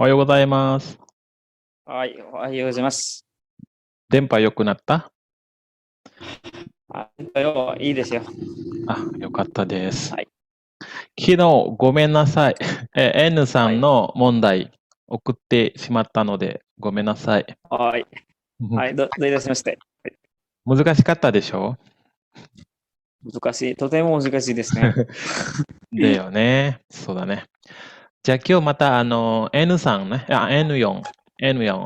おはようございます。はい、おはようございます。電波良くなった？いいですよ。あ、よかったです。はい。昨日ごめんなさい。N さんはい。の問題送ってしまったのでごめんなさい。はい。はい、どういたしまして。難しかったでしょ？難しい。とても難しいですね。だよね。そうだね。じゃあ今日またN さんね、N4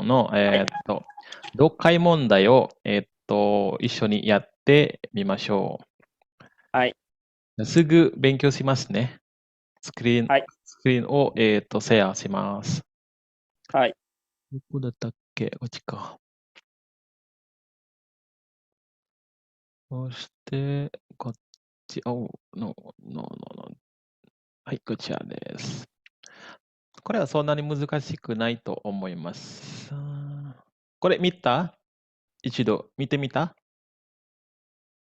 の、読解問題を、一緒にやってみましょはい。う。すぐ勉強しますね。スクリーンはい。を、シェアします。はい。どこだったっけ？こっちか。そして、こっち、はい、こちらです。これはそんなに難しくないと思います。これ見た？一度見てみた？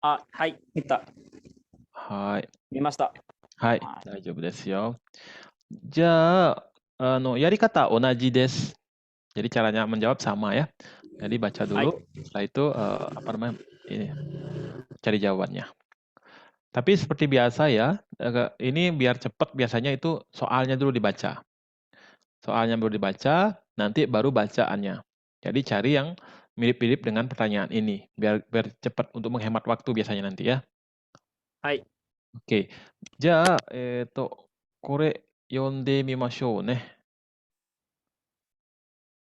はい。見た。はい。見ました。はい、はい。大丈夫ですよ。じゃあ、やり方同じです。Jadi caranya menjawab sama ya. Jadi baca はい。 dulu, setelah itu apa namanya? Ini cari jawabannya. Tapi seperti biasa ya, ini biar cepat biasanya itu soalnya dulu dibaca. Soalnya baru dibaca, nanti baru bacaannya. Jadi cari yang mirip-mirip dengan pertanyaan ini, biar cepat untuk menghemat waktu biasanya nanti ya. はい。Oke. じゃあ、これ読んでみましょうね。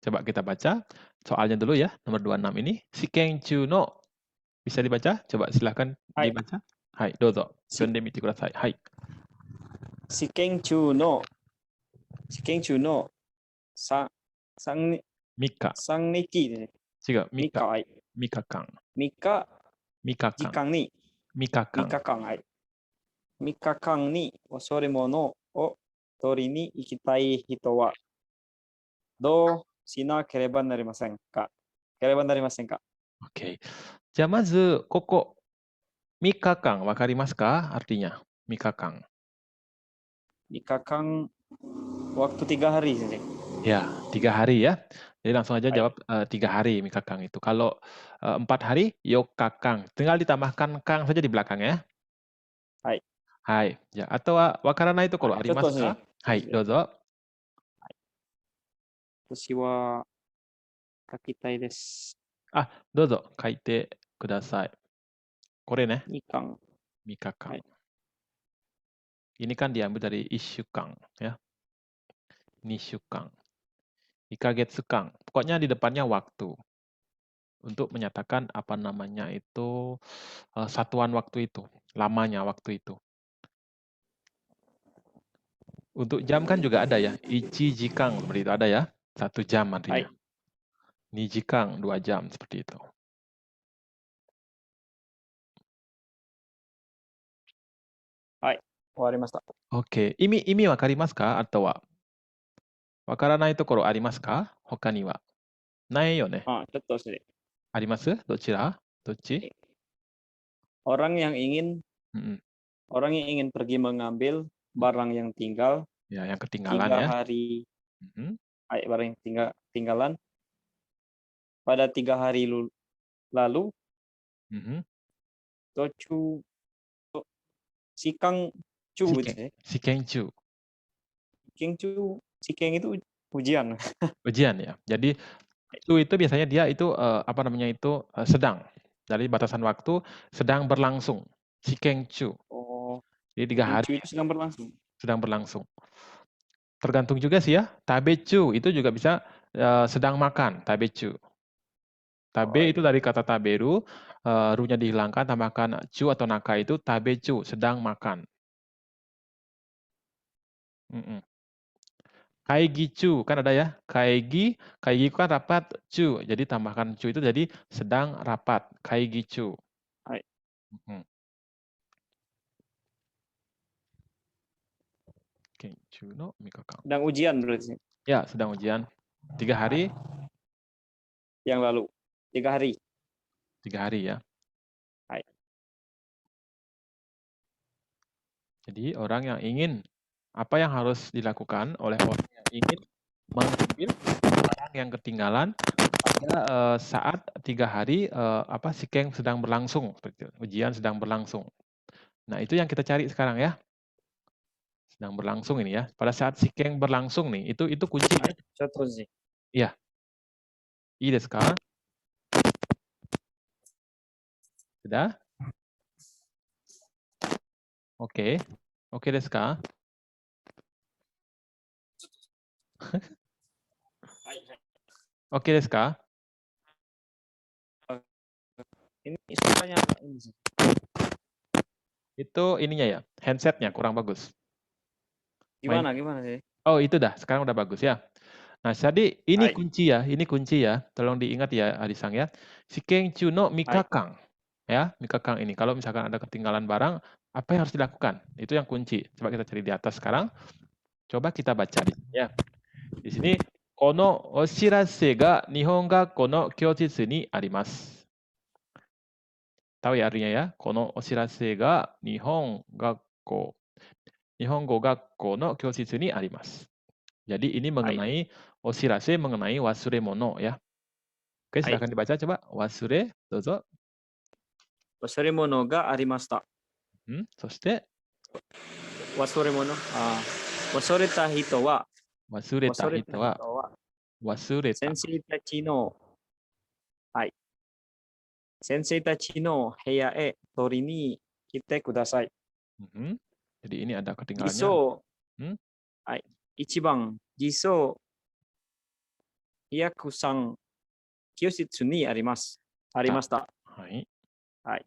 Coba kita baca soalnya dulu ya, nomor 26 ini. Shikenchu no, bisa dibaca? Coba silahkan はい。dibaca. Hai, dozo. 読んしでみてください。はい。試験中の、3、三3日。三日で、違う、3 3日。日、はい。3日間。3日3日間。時間に、3日3間。日間、はい。3日間に忘れ物を取りに行きたい人は、どうしなければなりませんか？Oke. じゃあまず、ここ、3日間、わかりますか artinya? 3日間。3日間、waktu 3 hari saja. Ya, 3 hari ya. Jadi langsung aja はい。jawab 3 hari 3 kang itu. Kalau 4 hari, yok kakang. Tinggal ditambahkan kang saja di belakang ya. はい。Hai. Ya, atau wakaranai to はい。ころありちょっとですね、ますか？はい、どうぞ。私は書きたいです。あ、どうぞ書いてください。これね、2巻。3日間。はい。Ini kan diambil dari 1週間 ya. 2週間。2ヶ月間. Pokoknya di depannya waktu. Untuk menyatakan apa namanya itu satuan waktu itu, lamanya waktu itu. Untuk jam kan juga ada ya, ichi jikang seperti itu ada ya, 1 jam は artinya. い。Ni jikang 2 jam seperti itu. はい。終わりました。Oke,意味わかりますか？あとはわからないところありますか？他には。ないよね。ちょっとですね。あります？どちら？どっち？ Orang yang ingin Mhm. orang yang ingin pergi mengambil barang yang tinggal Ya, yang ketinggalan 3 ya. hari, Mhm. barang yang tinggalan pada 3 hari lalu, Mhm. tochu sikang chu gitu ya. Shikenchu. Sikeng itu ujian. Ujian ya. Jadi itu biasanya dia itu apa namanya itu sedang. Dari batasan waktu sedang berlangsung. Shikengchu. Oh, Jadi 3 hari Kengcu itu sedang berlangsung. sedang berlangsung. Tergantung juga sih ya. Tabechu itu juga bisa sedang makan, tabechu. Oh, Tabe itu dari kata taberu, ru-nya dihilangkan, tambahkan chu atau naka itu tabechu, sedang makan. Mhm. Kaigichu, kan ada ya. Kaigi kan rapat, chu. Jadi tambahkan chu itu jadi sedang rapat. Kaigichu. はい。 Mhm. Kenchu no mikakang. Sedang ujian berarti Ya, sedang ujian. 3 hari, yang lalu. 3 hari. 3 hari ya. はい。 Jadi orang yang ingin, apa yang harus dilakukan oleh orang yang ingin mengambil barang yang ketinggalan pada saat 3 hari Shikeng sedang berlangsung, seperti itu. Ujian sedang berlangsung. Nah, itu yang kita cari sekarang ya. Sedang berlangsung ini ya. Pada saat Shikeng berlangsung nih, itu kuncinya. ちょっとじ。Iya. I desu ka? Sudah? Oke. Oke desu ka? はいはい。 Oke desu ka? Ini suaranya ini sih. Itu ininya ya, handsetnya kurang bagus. Gimana gimana sih? Oh, itu dah, sekarang udah bagus ya. Nah, jadi ini Hai. kunci ya. Tolong diingat ya, Adisang ya. Shikeng chu no Hai. mikakang. Ya, mikakang ini. Kalau misalkan ada ketinggalan barang, apa yang harus dilakukan? Itu yang kunci. Coba kita cari di atas sekarang. Coba kita baca di sini ya. Di sini, kono oshirase ga Nihon gakko no kyojitsu ni arimasu. Tahu ya artinya ya? Kono oshirase ga Nihongo gakko no kyojitsu ni arimasu. Jadi ini mengenai oshirase, mengenai wasuremono ya. Oke, Hai. silakan dibaca coba. Wasure, dozo. 忘れ物がありました。そして、忘れ物。忘れた人は、忘れた人は、忘れた。先生たちの、はい。先生たちの部屋へ取りに来てください。 Jadi ini ada 辞 ketinggalannya. 書、はい。1番、辞書、203、教室にあります。ありました。はい。はい。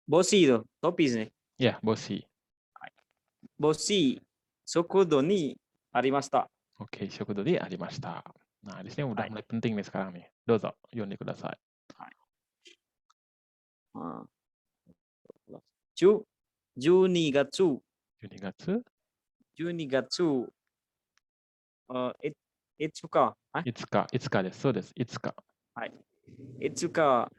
ボシード、トピーズね。 Ya, boshi. ボシー、速度にありました。 Oke, shokudo ni arimashita. Nah, di sini udah mulai penting nih sekarang nih. Dozo, yoni kudasai. 12月、 12月、 12月、いつか、いつかです。そうです。いつか。はい。いつか、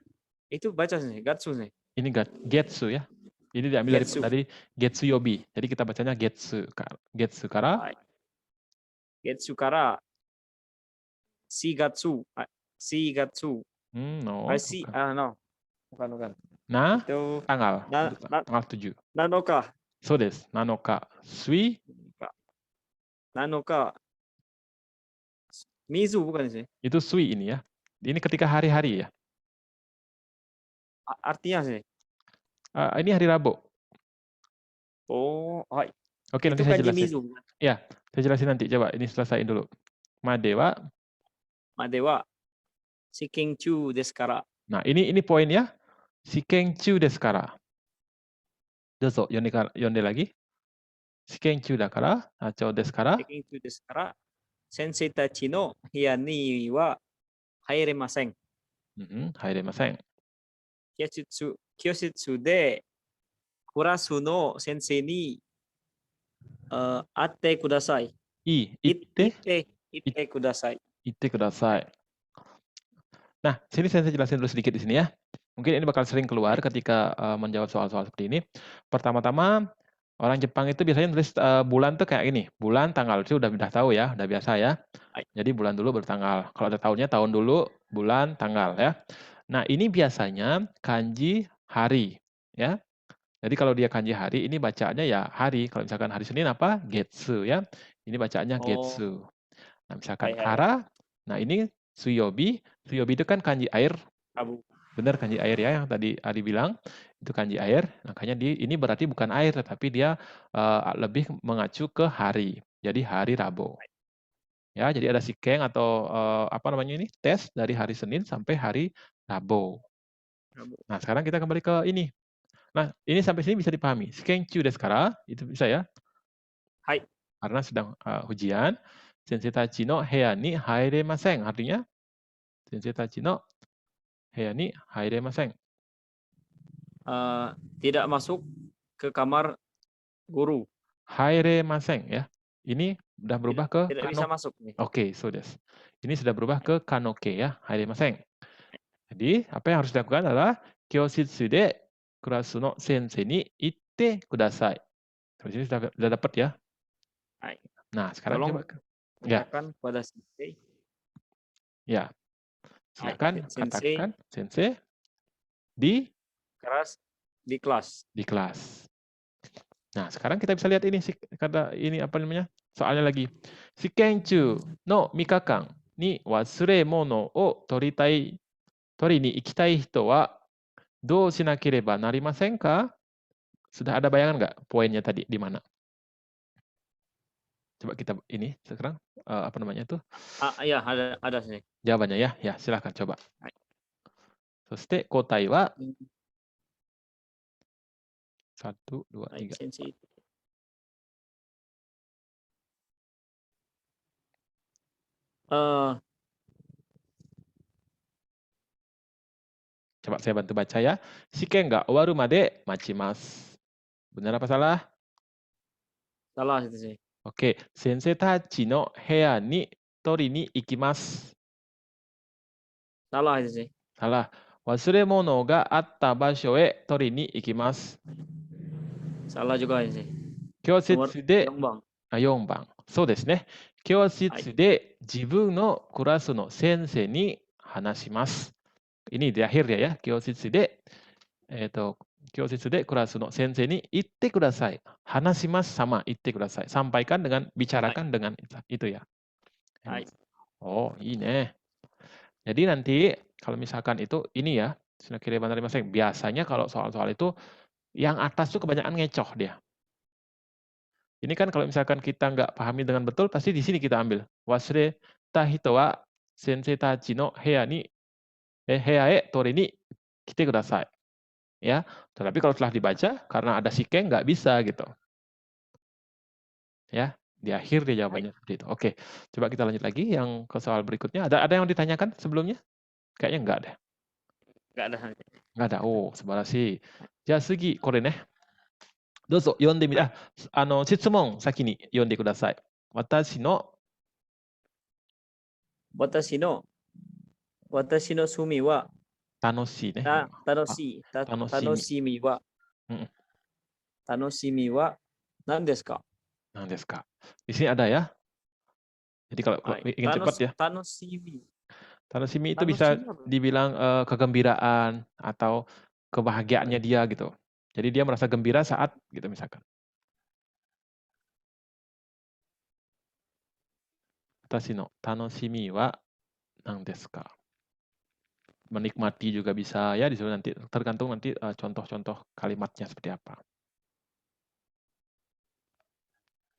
itu baca sih, gatsu nih. Ini getsu ya. Ini diambil Getsu. dari getsu yobi. Jadi kita bacanya getsu. Getsu kara. はい。月から4月、4月。No. no. Bukan. Nah, Itu tanggal 7. 7日。そうです。7日。Sui. 7日。Mizu bukan sih? Itu sui ini ya. Ini ketika hari-hari ya. Artinya sih. Ini hari Rabu. Oh, hai. Oke, nanti saya jelasin. Mizu. Ya, saya jelasin nanti. Coba ini selesaiin dulu. Madewa. Shikengchu desu kara. Nah, ini poin ya. Shikengchu desu kara. Dozo, yonde lagi. Shikengchu da kara, nacho desu kara. Shikengchu desu kara. Sensei tachi no buya ni wa hairemasen. Hairemasen. Kyoshitsu de kurasu no sensei ni atte kudasai. Itte kudasai. Itte kudasai. Nah, sini saya jelasin dulu sedikit di sini ya. Mungkin ini bakal sering keluar ketika menjawab soal-soal seperti ini. Pertama-tama, orang Jepang itu biasanya nulis bulan tuh kayak ini. Bulan, tanggal itu udah tahu ya, udah biasa ya. Jadi bulan dulu bertanggal. Kalau ada tahunnya, tahun dulu, bulan, tanggal ya. Nah, ini biasanya kanji hari ya. Jadi kalau dia kanji hari, ini bacaannya ya hari. Kalau misalkan hari Senin apa? Getsu ya. Ini bacaannya getsu. Nah, misalkan hara, nah ini suyobi. Suyobi itu kan kanji air. Benar kanji air ya yang tadi Adi bilang. Itu kanji air. Makanya ini berarti bukan air, tetapi dia lebih mengacu ke hari. Jadi hari Rabu. Ya, jadi ada Shikeng atau apa namanya ini? Tes dari hari Senin sampai hari Rabu. Nah, sekarang kita kembali ke ini. Nah, ini sampai sini bisa dipahami. Shikengchu desu kara, itu bisa ya? Hai. Karena sedang hujan. Sensei tachi no heya ni hairemasen. Artinya, sensei tachi no heya ni hairemasen. Tidak masuk ke kamar guru. Hairemasen ya. Ini sudah berubah ke tidak bisa masuk nih. Oke, so desu. Ini sudah berubah ke kanoke ya, hairemasen. Jadi, apa yang harus dilakukan adalah kyoshitsu de kurasu no sensei ni itte kudasai. Sampai sini sudah dapat ya. Hai. Nah, sekarang Tolong coba. Ya, katakan pada sensei. ya. Hai. Silakan Sensei katakan sensei di keras di kelas. kelas. Nah, sekarang kita bisa lihat ini kata ini apa namanya? Soalnya lagi. Shikenchu no mikakan ni wasuremono o tori ni ikitai hito wa dou shinakereba narimasen ka? Sudah ada bayangan nggak poinnya tadi di mana? Coba kita ini sekarang apa namanya itu? Iya, ada sih. Jawabannya ya. Ya, silakan coba. Hai. そして答えは Hmm, 1, 2, Hai, 3. sensei. Eh, Coba saya bantu baca ya. Shiken ga owaru made machimasu. Benar apa salah? salah itu sih. Oke, sensei tachi no heya ni tori ni ikimasu. Salah itu sih. Salah. Wasuremono ga atta basho e tori ni ikimasu. Salah juga ini sih. Nomor Kyosetsu de 4 bang. 4番。そうですね。教室で自分のクラスの先生に話します。Ini di akhir dia ya. 教室で、教室でクラスの先生に言ってください。話しますsama 言ってください。Sampaikan dengan, bicarakan dengan itu ya. Hai. Oh, ini. Jadi nanti kalau misalkan itu ini ya, shinakereba narimasen. Biasanya kalau soal-soal itu yang atas tuh kebanyakan ngecoh dia. Ini kan kalau misalkan kita nggak pahami dengan betul, pasti di sini kita ambil. Wasure ta hito wa sensei tachi no heya e tori ni kite kudasai. Ya, tetapi kalau setelah dibaca, karena ada shiken nggak bisa gitu. Ya, di akhir dia jawabannya seperti itu. Oke, coba kita lanjut lagi yang ke soal berikutnya. Ada yang ditanyakan sebelumnya? Kayaknya nggak deh. Nggak ada. Nggak ada. Oh, subarashi. Ja, sugi, kore ne. どうぞ読んでみて、質問先に読んでください。私の私の趣味は楽しいね。楽しい。楽しみは、楽しみは何ですか？ 何ですか? Di sini ada ya. Jadi kalau ingin cepat ya. Tanoshimi. Tanoshimi itu bisa dibilang kegembiraan atau kebahagiaannya dia gitu. Jadi dia merasa gembira saat gitu misalkan. Watashi no tanoshimi wa nan desu ka? Menikmati juga bisa ya, disuruh nanti tergantung nanti contoh-contoh kalimatnya seperti apa.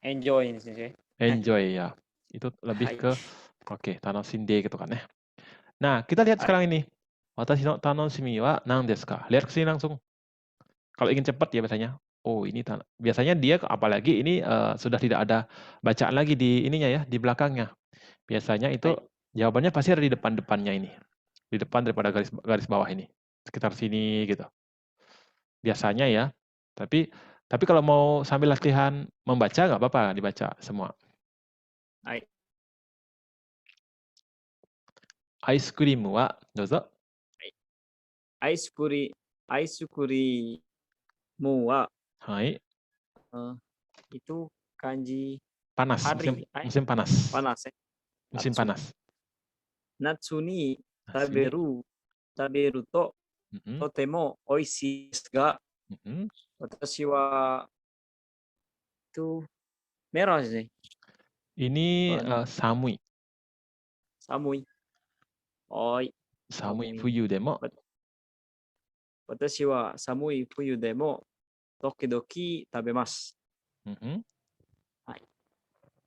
Enjoy ini sih. Enjoy ya. Itu lebih ke oke, tanoshinde gitu kan ya. Nah, kita lihat sekarang ini. Watashi no tanoshimi wa nan desu ka? Lihat ke sini langsung. Kalau ingin cepat ya biasanya. Oh, ini biasanya dia apalagi ini sudah tidak ada bacaan lagi di ininya ya, di belakangnya. Biasanya itu jawabannya pasti ada di depan-depannya ini. Di depan daripada garis bawah ini. Sekitar sini gitu. Biasanya ya. Tapi kalau mau sambil latihan membaca nggak apa-apa dibaca semua. Ice cream wa dozo. Ice cream wa Hai. itu kanji Panas, musim panas. Panas ya. Musim panas. Natsu ni taberu to totemo oishii desu ga watashi wa itu merah sih. Ini samui. Samui. Oi. Samui fuyu demo. Watashi wa samui fuyu demo dokidoki tabemasu.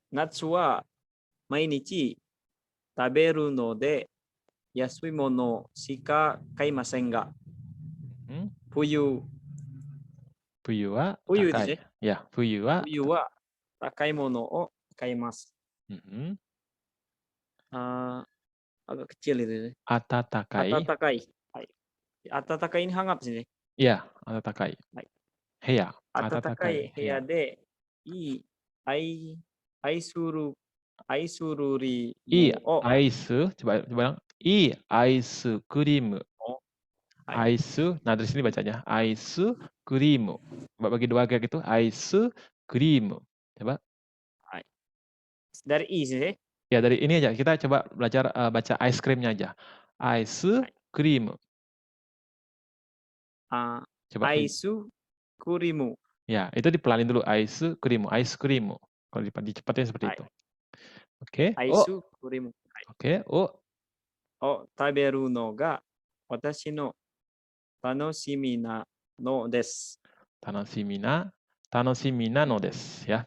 Natsu wa mainichi taberu no de yasui mono shika kaimasen ga. Fuyu wa takai. Ya, fuyu wa takai mono o kaimasu. Agak kecil itu. Atatakai. Atatakai ini hangat sih. Iya, atatakai. Heya. Atatakai heya de aisururi aisu, coba bilang ice cream. Aisu, nah dari sini bacanya ice cream. Coba bagi dua kayak gitu, ice cream. Coba. dari I sih. Ya dari ini aja, kita coba belajar baca ice cream-nya aja. Ice cream. Coba. Aisu kurimu. Ya, itu dipelanin dulu. Ice cream. Kalau dicepatin seperti itu. Oke. Oh, Aisu kurimu. oke. Oh, Taberu no ga watashi no tanoshimi na no desu. tanoshimi na no desu ya.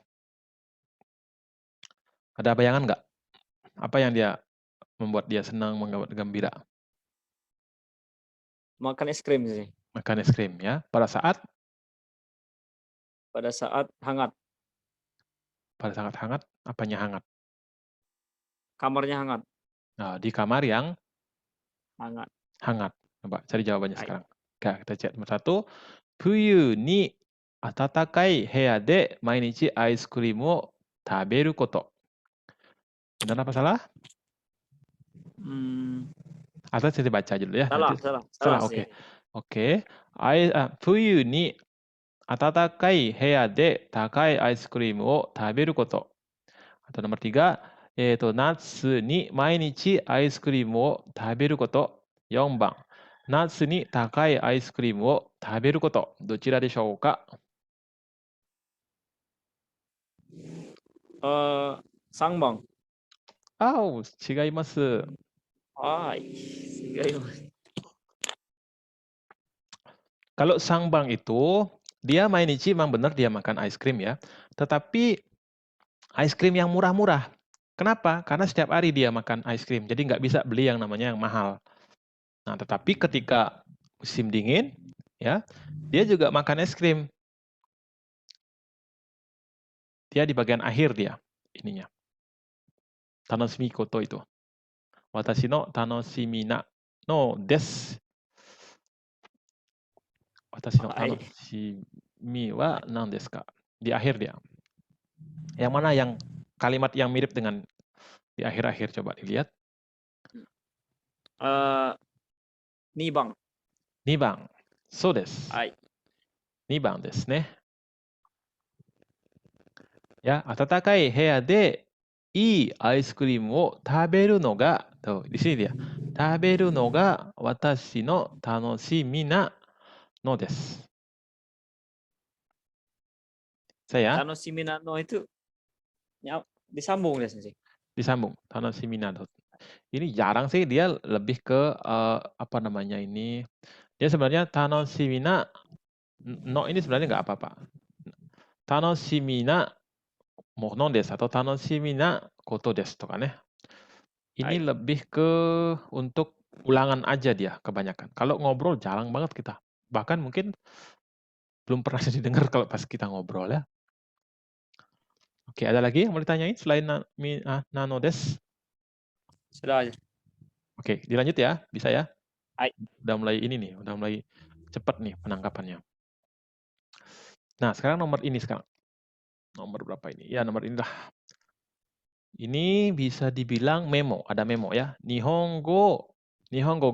Ada bayangan nggak? Apa yang dia membuat dia senang, gembira? Makan es krim sih. Makan es krim ya. Pada saat hangat. pada sangat hangat, apanya hangat? Kamarnya hangat. Nah, di kamar yang Hangat. hangat. Coba cari jawabannya Hai. sekarang. Oke, kita cek nomor 1. Fuyu ni atatakai heya de mainichi ice cream o taberu koto. Benar apa salah? Atau saya baca dulu ya. Salah, Nanti salah oke. sih. Oke. Fuyu ni atatakai heya de takai ice cream o taberu koto. Atau nomor 3, natsu ni mainichi ice cream o taberu koto. 4番、夏に高いアイスクリームを食べること。どちらでしょうか？ Sangbang. 違います。Kalau sangbang itu, dia mainichi memang benar dia makan ice cream ya. Tetapi ice cream yang murah-murah. Kenapa? Karena setiap hari dia makan ice cream. Jadi nggak bisa beli yang namanya yang mahal. Nah, tetapi ketika musim dingin, ya, dia juga makan es krim. Dia di bagian akhir dia ininya. Tanoshimi koto itu. Watashi no tanoshimi na no desu. Watashi no tanoshimi wa nan desu ka? Di akhir dia. Yang mana yang kalimat yang mirip dengan di akhir-akhir, coba dilihat. 2番。2番。そうです。はい。2番ですね。Ya, 暖かい部屋でいいアイスクリームを食べるのが、di sini dia. 食べるのが私の楽しみなのです。Saya Tanoshimi na no itu disambung deh sih. disambung. Tanoshimi na no. Ini jarang sih, dia lebih ke apa namanya ini. Dia sebenarnya tanoshimi na no ini sebenarnya nggak apa-apa. Tanoshimi na mono desu atau tanoshimi na koto desu toka ne. Ini lebih ke untuk ulangan aja dia kebanyakan. Kalau ngobrol jarang banget kita. Bahkan mungkin belum pernah didengar kalau pas kita ngobrol ya. Oke, ada lagi yang mau ditanyain selain nano des? Sudah aja. Oke, dilanjut ya, bisa ya? Hai. Udah mulai ini nih, udah mulai cepat nih penangkapannya. Nah, sekarang nomor ini sekarang. Nomor berapa ini? Ya, nomor inilah. Ini bisa dibilang memo, ada memo ya. Nihongo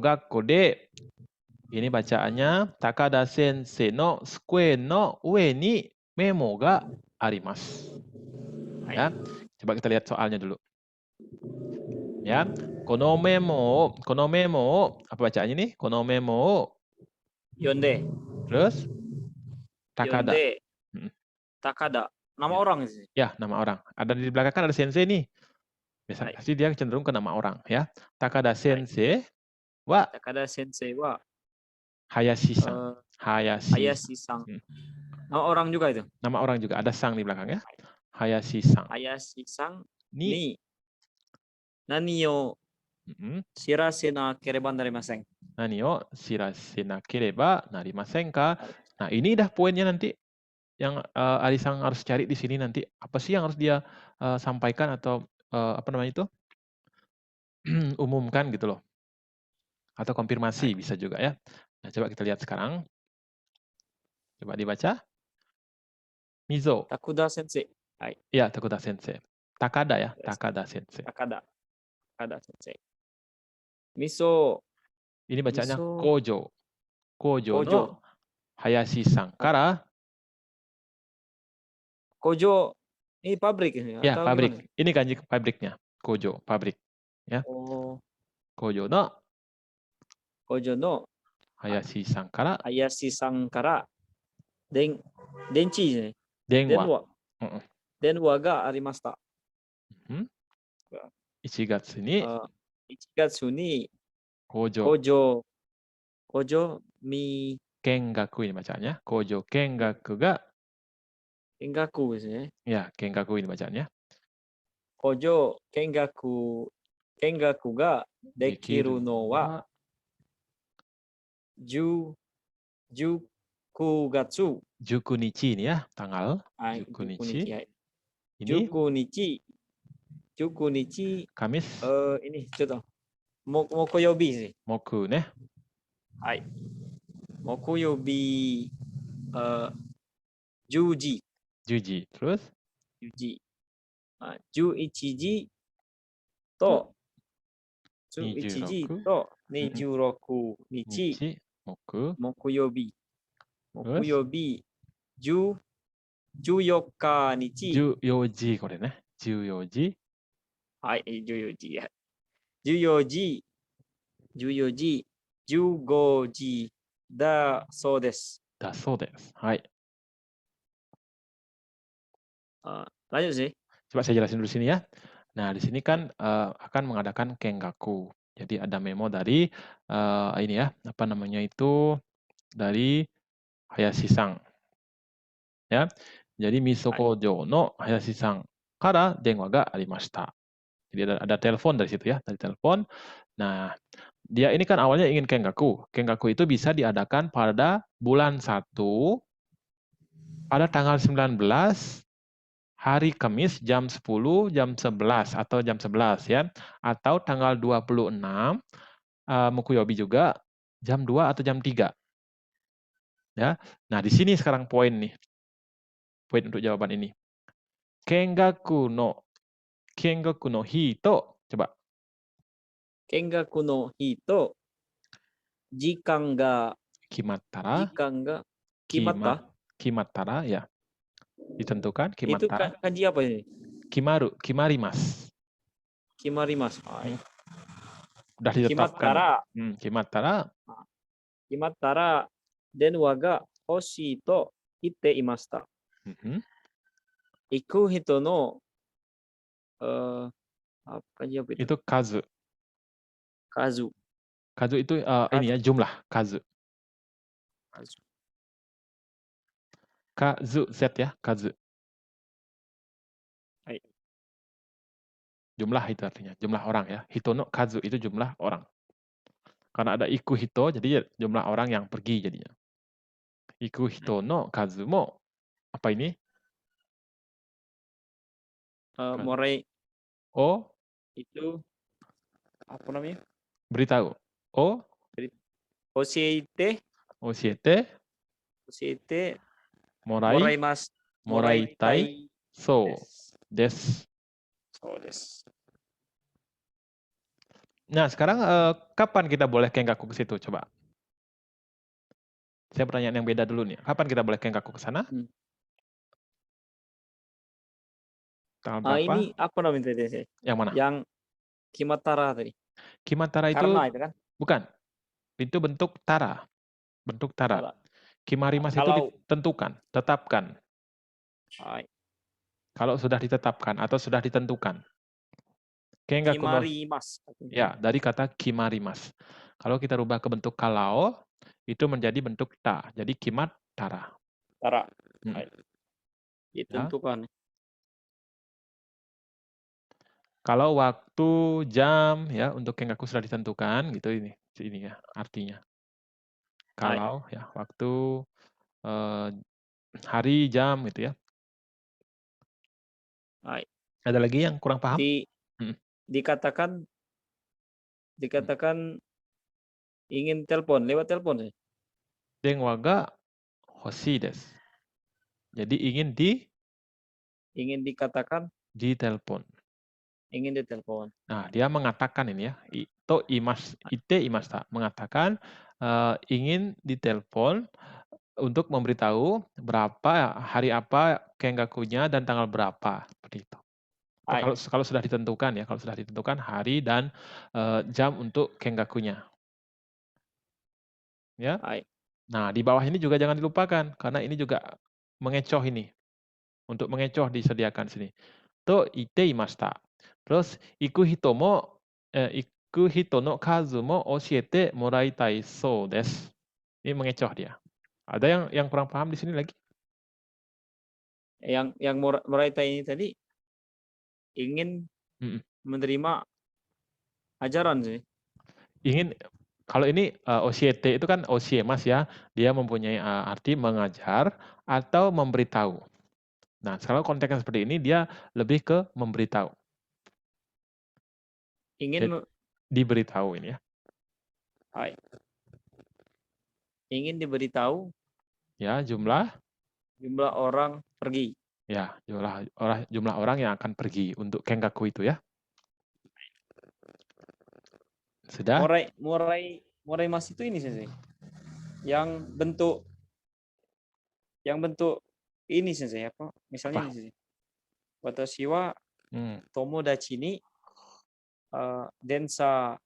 gakko de. Ini bacaannya Takada sensei no sukue no ue ni memo ga arimasu. Ya, coba kita lihat soalnya dulu. Ya, kono memo, apa bacaannya nih? Kono memo. Yonde. Terus Takada. Yonde. Takada. Nama orang sih. Ya, nama orang. Ada di belakang kan ada sensei nih. Biasanya pasti dia cenderung ke nama orang ya. Takada sensei wa Hayashi-san. Hayashi-san. Nama orang juga itu. Nama orang juga, ada sang di belakang ya. Hayashi-san. Hayashi-san ni nani o shirase nakereba narimasen. Nani o shirase nakereba narimasen ka? Nah, ini dah poinnya nanti yang Arisang harus cari di sini nanti. Apa sih yang harus dia sampaikan atau apa namanya itu? Umumkan gitu loh. Atau konfirmasi bisa juga ya. Nah, coba kita lihat sekarang. Coba dibaca. Mizo. Takuda sensei. Iya, Takuda sensei. Takada ya, Takada sensei. Takada sensei. Miso. Ini bacanya Kojo. Kojo no Hayashi-san kara. Kojo Ini pabrik ini Ya, atau pabrik. gimana? Ini kanji pabriknya. Kojo, pabrik. Ya, Oh, kojo no Kojo no Hayashi san kara Hayashi-san kara denchi ね。denwa. 電話。電話がありました。Hmm? 1月に1月に kojo Kojo Kojo mi kengaku ini bacanya. Kojo kengaku ga Kengaku ですね。 ya, kengaku ini bacanya. Kojo Kengaku ができるのは10 19月 19 nichi ini ya, tanggal はい、 19 19 nichi. 日、はい、 Ini 19日、19日、 Kamis, ini ちょっと、木曜日ですね。 moku ne. はい。木曜日、10時、 10時. Terus 10時、11時と、11時と26日、 nichi, moku. 木曜日、 Terus 木曜日、14日日、 14時これね。14時。はい、14時、14時、14時、15時だそうです。だそうです。はい。Lanjut sih. Coba saya jelasin dulu sini ya. Nah, di sini kan akan mengadakan kengaku. Jadi ada memo dari ini ya, apa namanya itu, dari Hayashi-san. Ya. Jadi Misokojo no Hayashi-san kara denwa ga arimashita. Jadi ada telepon dari situ ya, dari telepon. Nah, dia ini kan awalnya ingin kengaku. Kengaku itu bisa diadakan pada bulan 1 pada tanggal 19 hari Kamis jam 10, jam 11 atau jam 11 ya. Atau tanggal 26 Mukuyobi juga jam 2 atau jam 3. Ya. Nah, di sini sekarang poin nih. Poin untuk jawaban ini. Kengaku no hito, coba. Kengaku no hito, jikan ga Kimattara. Kimattara ya. Ditentukan kimattara. Itu kanji apa ini? Kimarimas. Kimarimas. Udah ditetapkan. Kimattara. Kimattara denwa ga hoshii to itte imashita. Iku hito no kanji apa itu? Itu kazu. Kazu. Kazu itu ini ya, jumlah. Kazu. Kazu, Z ya, kazu. Hai. Jumlah itu artinya, jumlah orang ya. Hito no kazu itu jumlah orang. Karena ada iku hito, jadi jumlah orang yang pergi jadinya. Iku hito no kazu mo, apa ini? Morai. Oh. Itu apa namanya? Beritahu. Oh. Oshiete. Moraitai. So desu. Nah, sekarang kapan kita boleh kengaku ke situ? Coba. Saya pertanyaan yang beda dulu nih. Kapan kita boleh kengaku ke sana? Tanggal berapa? Ini apa namanya tadi? Yang mana? Yang kimattara tadi. Kimattara itu, karena itu kan? Bukan. Itu bentuk tara. Bentuk tara. Kimarimas itu ditentukan, tetapkan. Kalau sudah ditetapkan atau sudah ditentukan. Kimarimas. Ya, dari kata kimarimas. Kalau kita rubah ke bentuk kalau, itu menjadi bentuk ta. Jadi kimattara. Tara. Ditentukan. Ya. Kalau waktu, jam, ya untuk kengaku sudah ditentukan, gitu ini ya artinya. Kalau ya waktu, hari, jam, gitu ya. Ada lagi yang kurang paham? Dikatakan ingin telepon, lewat telepon sih. Denwa ga hoshii desu. Jadi ingin dikatakan ditelepon. Ingin ditelepon. Nah, dia mengatakan ini ya, ite imashita, mengatakan ingin ditelepon untuk memberitahu berapa hari apa kengakunya dan tanggal berapa seperti itu. Hai. Kalau sudah ditentukan ya, kalau sudah ditentukan hari dan jam untuk kengakunya. Ya. Hai. Nah, di bawah ini juga jangan dilupakan karena ini juga mengecoh ini. Untuk mengecoh disediakan sini. To iteimashita. Terus iku hito no kazu mo oshiete moraitai sou desu. Ini mengecoh dia. Ada yang kurang paham di sini lagi? Yang Moraita ini tadi ingin menerima ajaran sih. Ingin, kalau ini oshiete itu kan oshiemas ya, dia mempunyai arti mengajar atau memberitahu. Nah, sekarang konteksnya seperti ini dia lebih ke memberitahu. Ingin diberitahu ini ya. Hai. Ingin diberitahu Ya, jumlah orang pergi. Ya, jumlah orang yang akan pergi untuk kengaku itu ya. Sudah? Morai mas itu ini sih. Yang bentuk ini sih apa? Misalnya ini sih. Watashi wa tomodachi ni densa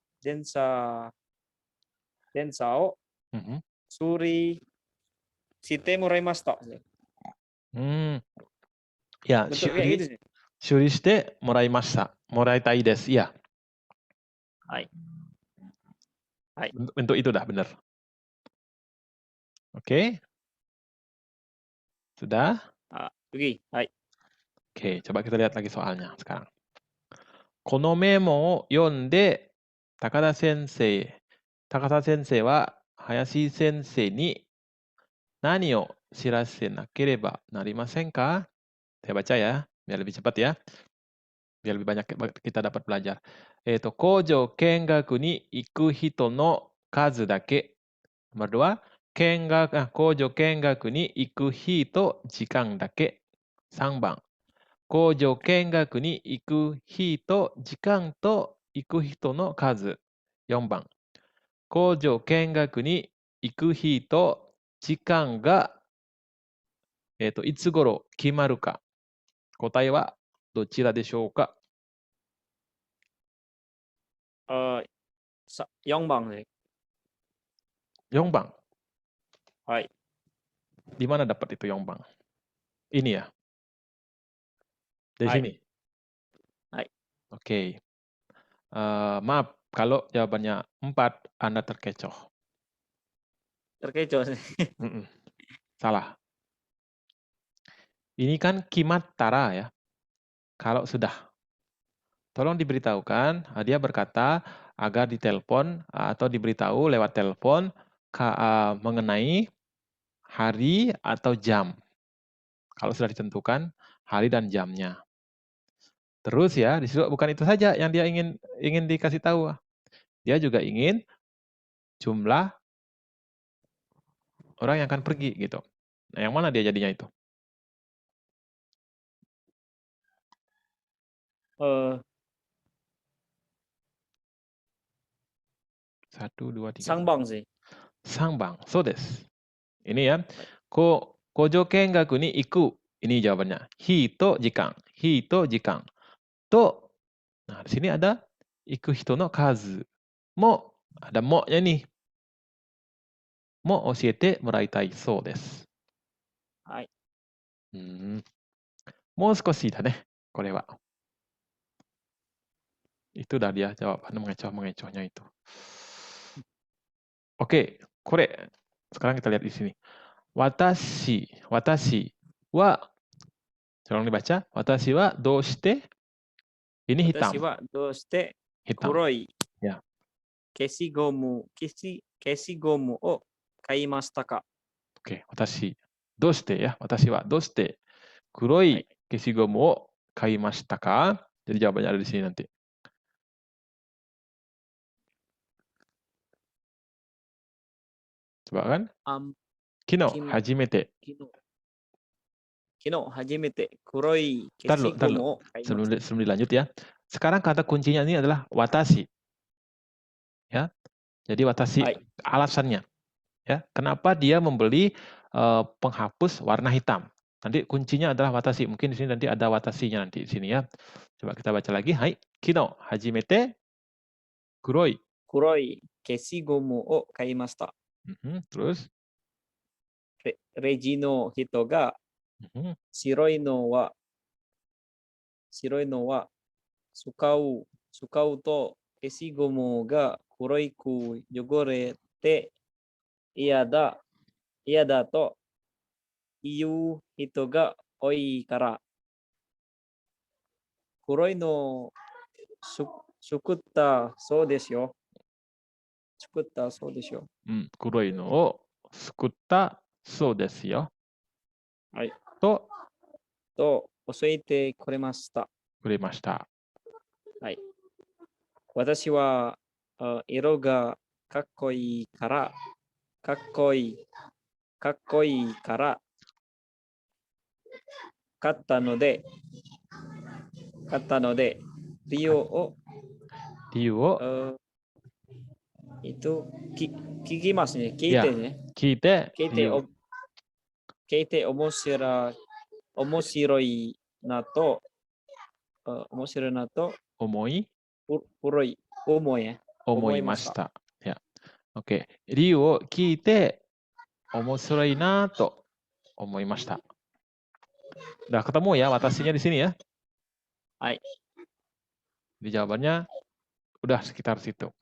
o suri shite moraimashita. Ya, bentuk kayak gitu sih. shuri shite moraimashita. Moraitai desu, ya. Hai. Hai. Bentuk itu dah benar. Oke. Sudah? Pergi. Hai. Oke, coba kita lihat lagi soalnya sekarang. このメモを読んで、高田先生は林先生に何を知らせなければなりませんか? Saya baca ya, biar lebih cepat ya. Biar lebih banyak kita dapat belajar. 工場見学に行く人の数だけ。Nomor 2、工場見学に行く人時間だけ。3番。工場見学に行く人時間と行く人の数。4番。工場見学に行く人時間が、いつ頃決まるか。答えはどちらでしょうか? 4番sih. 4番. Hai. Di mana dapat itu 4番? Ini ya? Di sini? Hai. Oke. Maaf, kalau jawabannya 4, Anda terkecoh. Terkecoh sih. Salah. Ini kan kimattara ya. Kalau sudah. Tolong diberitahukan, dia berkata agar ditelepon atau diberitahu lewat telepon mengenai hari atau jam. Kalau sudah ditentukan hari dan jamnya. Terus ya, di situ bukan itu saja yang dia ingin dikasih tahu. Dia juga ingin jumlah orang yang akan pergi gitu. Nah, yang mana dia jadinya itu? 1, 2, 3. Sangbang sih. Sangbang, so desu. Ini ya. Kojo kengaku ni iku. Ini jawabannya. Hi to jikan. Hi to jikan. To. Nah, di sini ada iku hito no kazu. Mo. Ada mo-nya nih. Mo oshiete moraitai sou desu. Hai. もう少しだね、これは。Itu dah dia jawaban mengecoh-mengecohnya itu. Oke, kore. Sekarang kita lihat di sini. Watashi wa, tolong dibaca. Watashi wa doushite? Ini hitam. Watashi wa doushite Hitam. kuroi Ya. Keshigomu o kaimashita ka? Oke, watashi. Doushite ya. Watashi wa doushite kuroi keshigomu o kaimashita ka? Jadi jawabannya ada di sini nanti. Coba kan? Kino hajimete. Kino hajimete kuroi keshigomu o kaimashita. Sebelum dilanjut ya. Sekarang kata kuncinya ini adalah watashi. Ya. Jadi watashi alasannya. Ya, kenapa dia membeli penghapus warna hitam? Nanti kuncinya adalah watashi. Mungkin di sini nanti ada watashinya nanti di sini ya. Coba kita baca lagi. Hai, kino hajimete kuroi. 黒い消しゴムを買いました。 Terus, レジの人が mhm, 白いのは使うと消しゴムが黒く汚れて嫌だという人が多いから黒いのを作ったそうですよ。kuroi no o sukutta so desu yo. はい。とと教えてくれました。くれました。はい。私は色がかっこいいから買ったので理由を理由を聞きますね。聞いてね。聞いて面白いなと思いました。OK。理由を聞いて面白いなと思いました。Udah ketemu ya watasinya di sini ya? Hai. Di jawabannya udah sekitar situ.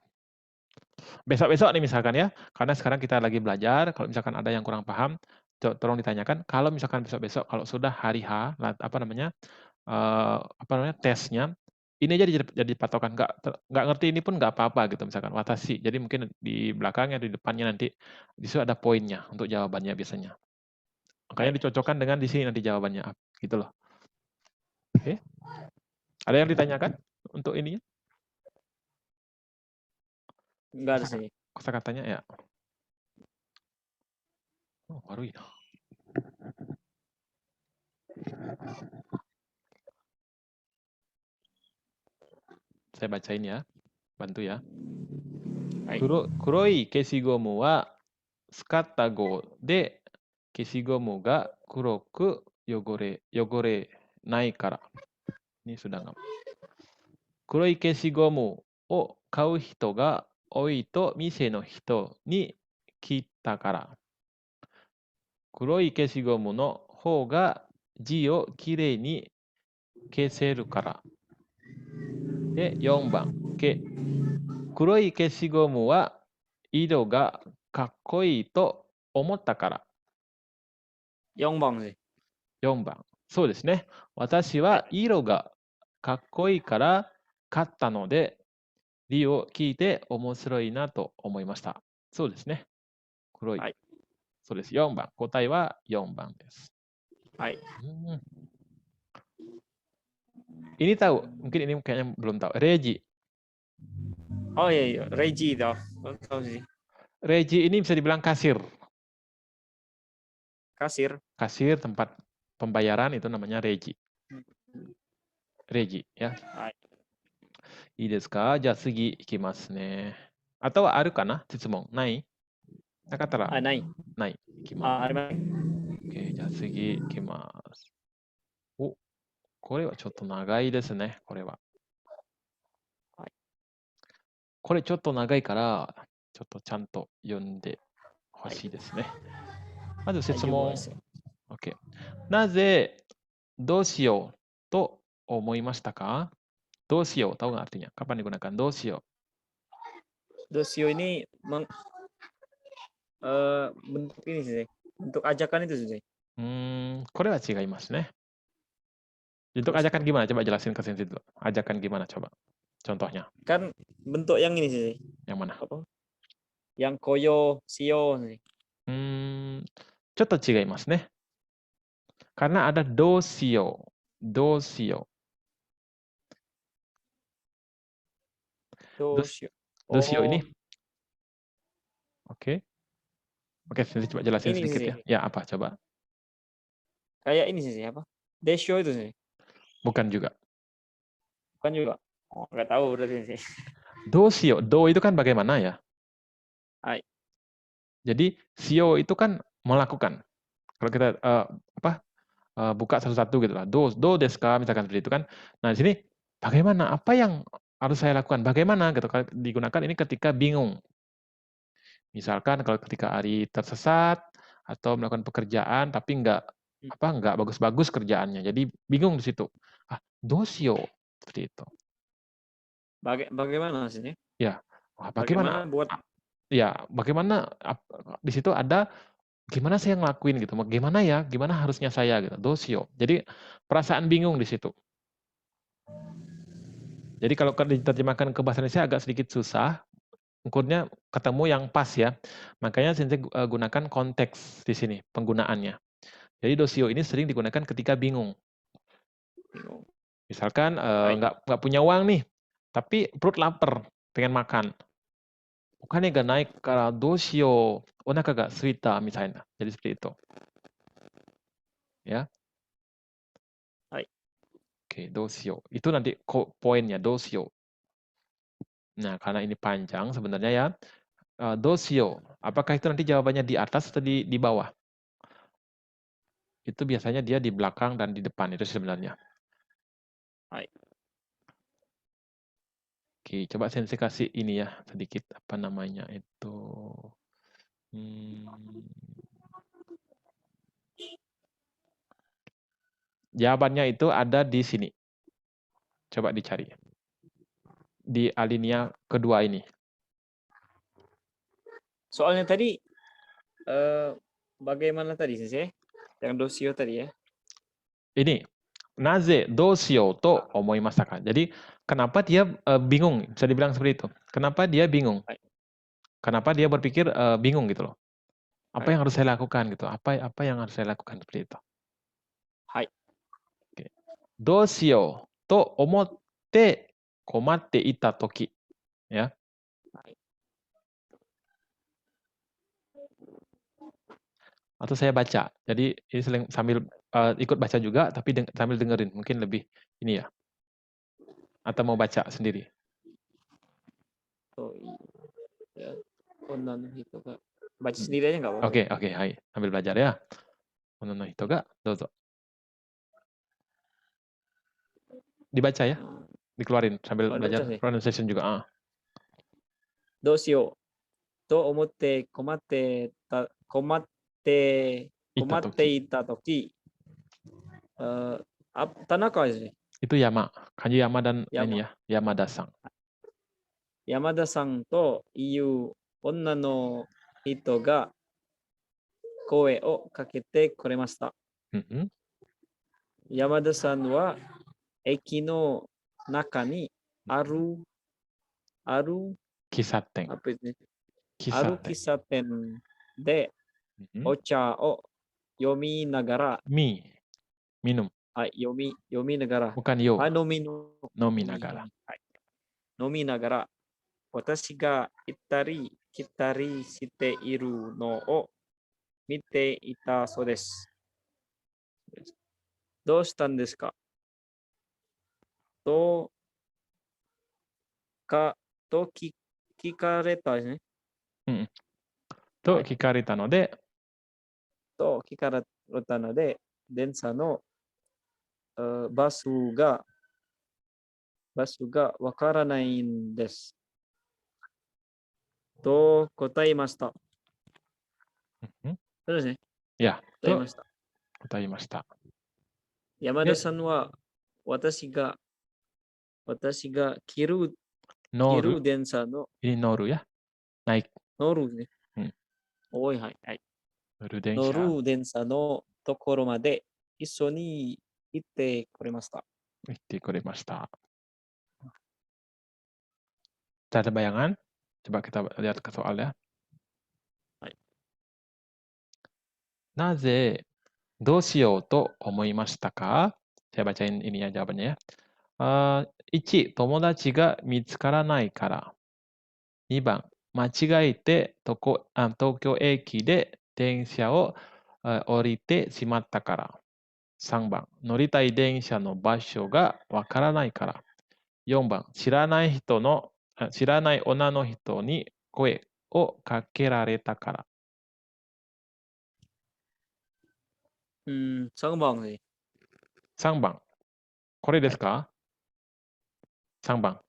Besok-besok nih misalkan ya, karena sekarang kita lagi belajar, kalau misalkan ada yang kurang paham, tolong ditanyakan. Kalau misalkan besok-besok, kalau sudah hari H, tesnya, ini aja jadi patokan. Nggak ngerti ini pun nggak apa-apa gitu, misalkan watashi. Jadi mungkin di belakangnya, di depannya nanti, di situ ada poinnya untuk jawabannya biasanya. Makanya dicocokkan dengan di sini nanti jawabannya, gitu loh. Oke. Ada yang ditanyakan untuk ini? Enggak ada sih. Kosakatanya ya. Oh, baru ya. Saya bacain ya. Bantu ya. Kuroi keshigomu wa tsukatta go de keshigomu ga kuroku yogore nai kara. Ini sudah nggak. Kuroi keshigomu o kau hito ga oi to mise no hito ni kita kara. Kuroi keshigomu no hou ga ji o kirei ni keseru kara. De 4番。黒い消しゴムは色がかっこいいと思ったから。4番です。4番。そうですね。私は色がかっこいいから買ったので、理由を聞いて面白いなと思いました。そうですね。黒い。はい。そうです。4番。答えは4番です。はい。Ini tahu, mungkin ini kayaknya belum tahu. Reji. Oh iya, Reji dah. Tahu sih. Reji ini bisa dibilang kasir. Kasir. Kasir tempat pembayaran itu namanya reji. Reji ya. はい。いいですか？じゃあ次いきますね。あとはあるかな？質問ないなかったらない。ない。いきます。あります。OK、じゃあ次いきます。お、これはちょっと長いですね、これは。はい。これちょっと長いから、ちょっとちゃんと読んでほしいですね。まず質問。OK。なぜ、どうしようと思いましたか？Do sio, tahu nggak artinya? Kapan digunakan? Do sio. Do sio ini bentuk ini sih. Bentuk ajakan itu sih. これは違いますね。Bentuk ajakan gimana? Coba jelasin ke sini dulu. Ajakan gimana coba? Contohnya. Kan bentuk yang ini sih. Yang mana? Apa? Yang koyo, sio sih. ちょっと違いますね。Karena ada do sio. Do sio. Do sio. Do sio ini. Oke. Oke, coba jelasin ini sedikit sih. ya. Ya, apa? Coba. Kayak ini sih, apa? Desho itu sih. Bukan juga. Bukan juga. Oh, nggak tahu berarti sih. Do sio. Do itu kan bagaimana ya? Hai. Jadi shio itu kan melakukan. Kalau kita buka satu-satu gitu lah. Do desu ka misalkan seperti itu kan. Nah, di sini bagaimana? Apa yang harus saya lakukan? Bagaimana gitu kan digunakan ini ketika bingung. Misalkan kalau ketika Ari tersesat atau melakukan pekerjaan tapi nggak bagus-bagus kerjaannya. Jadi bingung di situ. Dosio seperti itu. Bagaimana sih? Ya. Bagaimana buat Bagaimana di situ ada gimana saya ngelakuin gitu. Gimana ya? Gimana harusnya saya gitu. Dosio. Jadi perasaan bingung di situ. Jadi kalau diterjemahkan ke bahasa Indonesia agak sedikit susah. Ukurnya ketemu yang pas ya. Makanya Sensei gunakan konteks di sini penggunaannya. Jadi dosio ini sering digunakan ketika bingung. Misalkan nggak punya uang nih, tapi perut lapar, pengen makan. Bukannya nggak naik karena dosio, onaka ga suita misalnya. Jadi seperti itu. Ya. Oke, dosio. Itu nanti poinnya dosio. Nah, karena ini panjang sebenarnya ya. Dosio. Apakah itu nanti jawabannya di atas atau di bawah? Itu biasanya dia di belakang dan di depan itu sebenarnya. Oke, coba Sensei kasih ini ya sedikit apa namanya itu. Jawabannya itu ada di sini. Coba dicari. Di alinea kedua ini. Soalnya tadi bagaimana tadi Sensei? Yang dosio tadi ya. Ini naze dosio to omoimashita ka. Jadi kenapa dia bingung? Bisa dibilang seperti itu. Kenapa dia bingung? Kenapa dia berpikir bingung gitu loh. Apa yang harus saya lakukan gitu? Apa yang harus saya lakukan seperti itu? Dosio to omotte komatte ita toki. Ya. Atau saya baca. Jadi ini sambil ikut baca juga, tapi sambil dengerin. Mungkin lebih ini ya. Atau mau baca sendiri? Baca sendiri aja nggak apa-apa. Oke, hai. Sambil belajar ya. Ono no hito ga dozo. Dibaca ya. Dikeluarin sambil belajar pronunciation juga. Dosio to omotte komatte ita toki. Tanaka sih. Itu Yama. Kanji Yama dan ini ya, Yamada-san. Yamada-san to iu onna no hito ga koe o kakete koremashita. Yamada-san wa eki no naka ni aru kisaten. Aru kisaten de ocha o yomi nagara. Minum. Yomi nagara. Bukan yo. Nomi nagara. Nomi nagara. Watashi ga kitari shite iru no o mite ita so desu. Doushitan desu ka? To kikareta desu ne. To kikareta no de. To kikareta no de densa no basu ga wakaranai desu. To kotaimashita. Terus ne? Ya, kotaimashita. Yamada-san wa watashi ga kiru densa no. Ini noru ya. Naik. Noru ne. Hai. Noru densa no tokoro made issho ni itte koremashita. Ada bayangan? Coba kita lihat ke soal ya. Naze doshio to omoimashita ka? Saya bacain ini ya jawabannya ya. 1. 友達が見つからないから。2番、間違えて東京駅で電車を降りてしまったから。3番、乗りたい電車の場所がわからないから。4番、知らない女の人に声をかけられたから。 3번 sih. 3番。これですか ?3 番。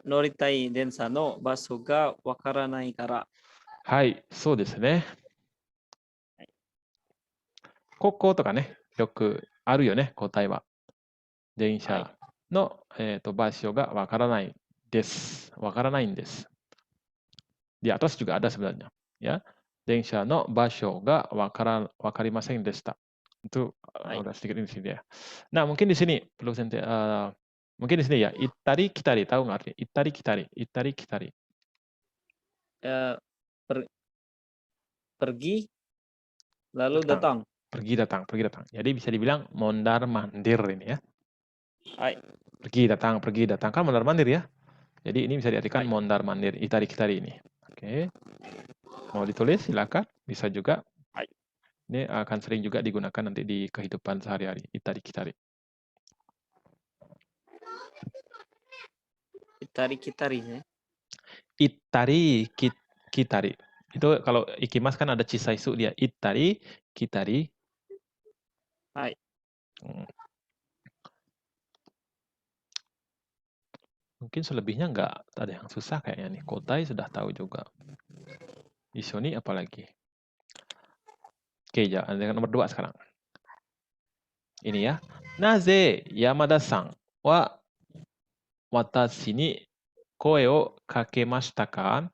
乗りたい電車の場所がわからないから。はい、そうですね。こことかね、よくあるよね、答えは。電車の、場所がわからないです。わからないんです。Di atas juga ada sebenarnya. Ya, 電車の場所がわかりませんでした. Itu udah sedikit di sini ya. Nah, mungkin di sini perlu mungkin di sini ya, itari kitari, tahu nggak artinya? Itari kitari, itari kitari. Pergi lalu datang. Pergi datang, pergi datang. Jadi bisa dibilang mondar mandir ini ya. Hai. Pergi datang kan mondar mandir ya. Jadi ini bisa diartikan mondar mandir, itari kitari ini. Oke. Mau ditulis silakan, bisa juga. Ini akan sering juga digunakan nanti di kehidupan sehari-hari, itari kitari. Itari kitari ya. Itari kitari. Itu kalau ikimas kan ada chisaisu dia. Itari kitari. Hai. Mungkin selebihnya nggak ada yang susah kayaknya nih. Kotai sudah tahu juga. Isoni apalagi? Oke, jangan dengan nomor 2 sekarang. Ini ya. Naze Yamada-san wa watashi ni koe o kakemashita ka?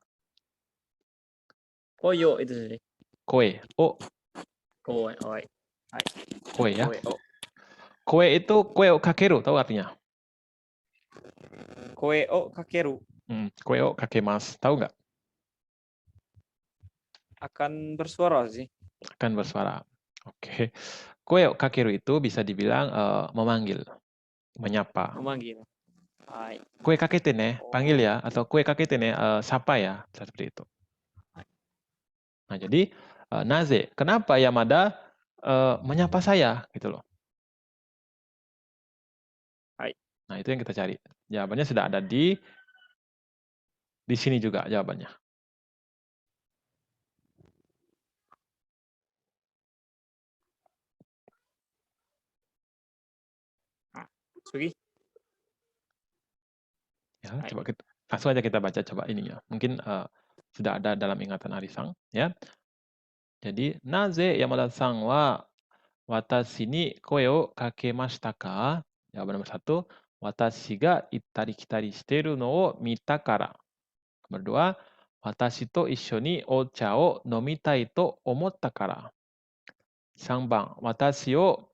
Koyo itu sih. Koe. Oh. Koe. Hai. Koe ya. Koe itu koe o kakeru, tahu artinya? Koe o kakeru. Koe o kakemas, tahu nggak? Akan bersuara sih. Akan bersuara. Oke. Koe o kakeru itu bisa dibilang memanggil, menyapa. Memanggil. Hai. Kue kakete ne, panggil ya, atau kue kakete ne, sapa ya, seperti itu. Nah, jadi naze, kenapa Yamada menyapa saya gitu loh. Hai. Nah, itu yang kita cari. Jawabannya sudah ada di sini juga jawabannya. Sugi. Ya, coba kita langsung aja kita baca coba ininya. Mungkin sudah ada dalam ingatan Arisang ya. Jadi, naze Yamada-san wa watashi ni koe o kakemashita ka? Jawaban nomor 1, watashi ga itari kitari shiteru no o mita kara. Nomor 2, watashi to issho ni ocha o nomitai to omotta kara. 3番、私を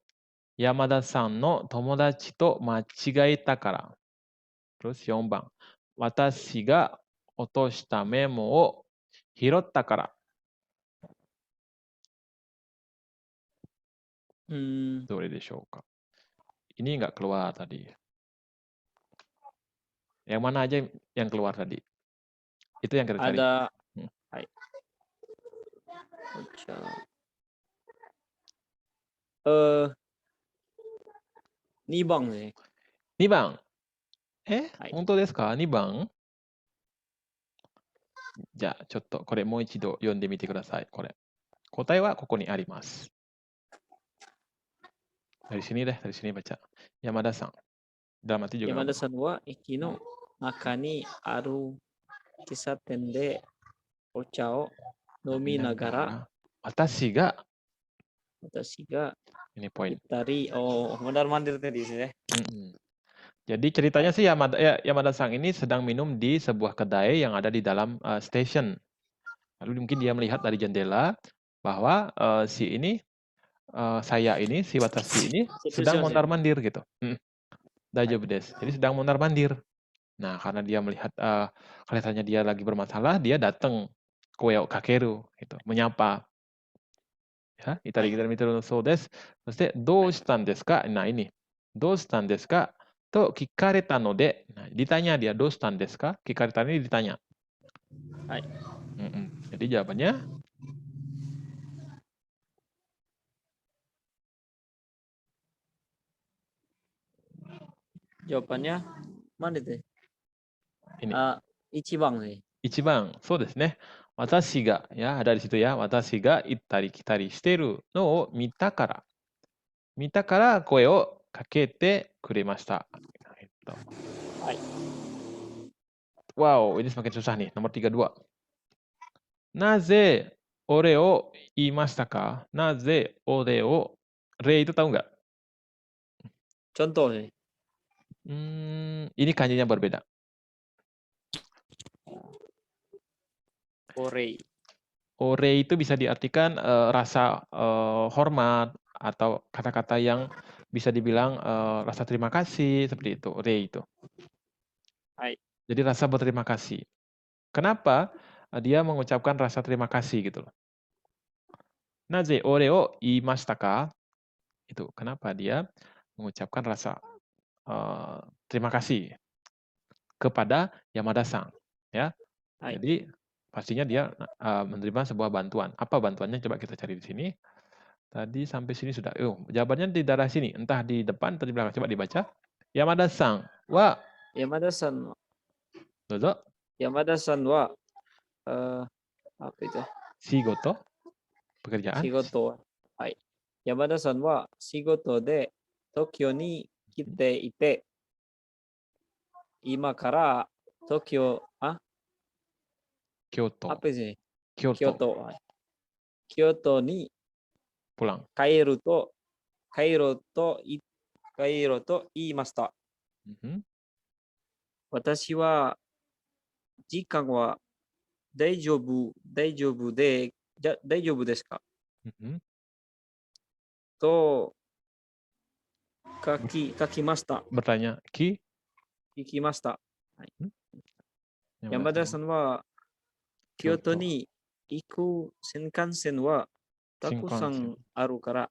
山田さんの友達と間違えたから。Terus 4番、私が落としたメモを拾ったから。どれでしょうか? Ini nggak keluar tadi. Yang mana aja yang keluar tadi? Itu yang kita cari. Ada. Hai. Ocha. 2番ね。2番。本当ですか ?2 番? じゃあ、ちょっとこれもう一度読んでみてください。これ。答えはここにあります。Dari sini deh, dari sini baca. Yamada-san. Dalam arti juga. Yamada-san wa iki no naka ni aru kisaten de ocha o nomi nagara. Watashi ga. Ini poin. Itari. Oh, mondar-mandir tadi sih ya. Jadi ceritanya sih Yamada-san ini sedang minum di sebuah kedai yang ada di dalam stasiun. Lalu mungkin dia melihat dari jendela bahwa si Watashi ini sedang mondar-mandir gitu. Daijoubu desu. Jadi sedang mondar-mandir. Nah, karena dia melihat kelihatannya dia lagi bermasalah, dia datang koe o kakeru gitu, menyapa. Ya, itari kitari miteru no sou desu. Terus dou shitan desu ka? Nah, ini. Dou shitan desu ka? To kikareta no de. Nah, ditanya dia dou shitan desu ka? Kikareta ini ditanya. Hai. Jadi jawabannya mana itu? Ini. 1番ね。1番、そうですね。watashi ga, ya, ada di situ ya. Watashi ga ittari kitari shiteru no o mita kara. Mita kara koe o kakete kuremashita. Nah, itu. Hai. Wow, ini semakin susah nih. Nomor 32. Naze ore o iimashita ka? Naze ore o. Re itu tahu nggak? Contoh nih. Ini kanjinya berbeda. Ore. Ore itu bisa diartikan rasa hormat atau kata-kata yang bisa dibilang rasa terima kasih, seperti itu. Re itu. Hai. Jadi rasa berterima kasih. Kenapa dia mengucapkan rasa terima kasih gitu loh. Naze ore o iimashita ka? Itu kenapa dia mengucapkan rasa terima kasih kepada Yamada-san, ya. Hai. Jadi pastinya dia menerima sebuah bantuan. Apa bantuannya? Coba kita cari di sini. Tadi sampai sini sudah. Jawabannya di daerah sini, entah di depan atau di belakang. Coba dibaca. Yamada-san wa, Yamada-san. dozo. Yamada-san wa apa itu? Shigoto, pekerjaan. Shigoto. Hai. Yamada-san wa shigoto de Tokyo ni kite ite. Ima kara Tokyo, Kyoto. apa sih? Kyoto. Kyoto. Hai. Kyoto ni Pulang. 帰ると言いました。私は時間は大丈夫ですかと書きました。 Bertanya, Ki? 聞きました。はい、 山 Yamada-san. 田さんは京都に行く新幹線はたくさんあるから、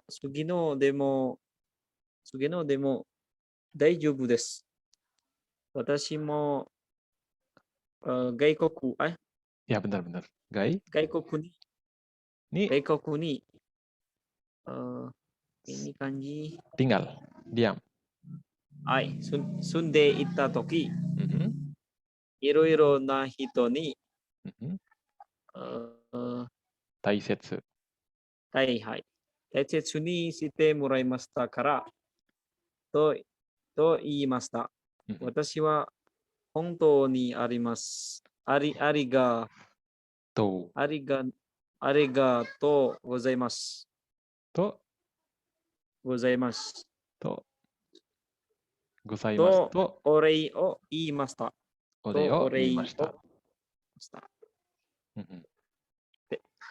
次のでも大丈夫です。私も外国、Ya, bentar. 外国に、ini kanji tinggal, diam. はい、住んでいたとき、いろいろな人に、大切。はいはい。大切にしてもらいましたから、と言いました。私は本当にありがとうございます。とお礼を言いました。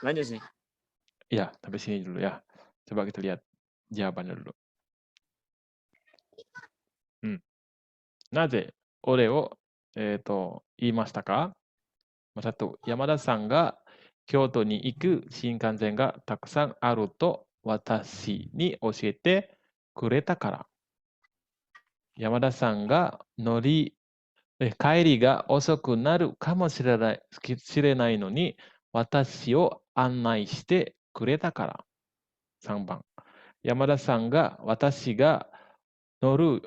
Lanjut sih. Ya, sampai sini dulu ya. Coba kita lihat jawabannya dulu. Naze ore o iimashita ka? 1、山田さんが京都に行く新幹線がたくさんあると私に教えてくれたから。山田さんが帰りが遅くなるかもしれないのに私を案内してくれたから。3番。山田さんが私が乗る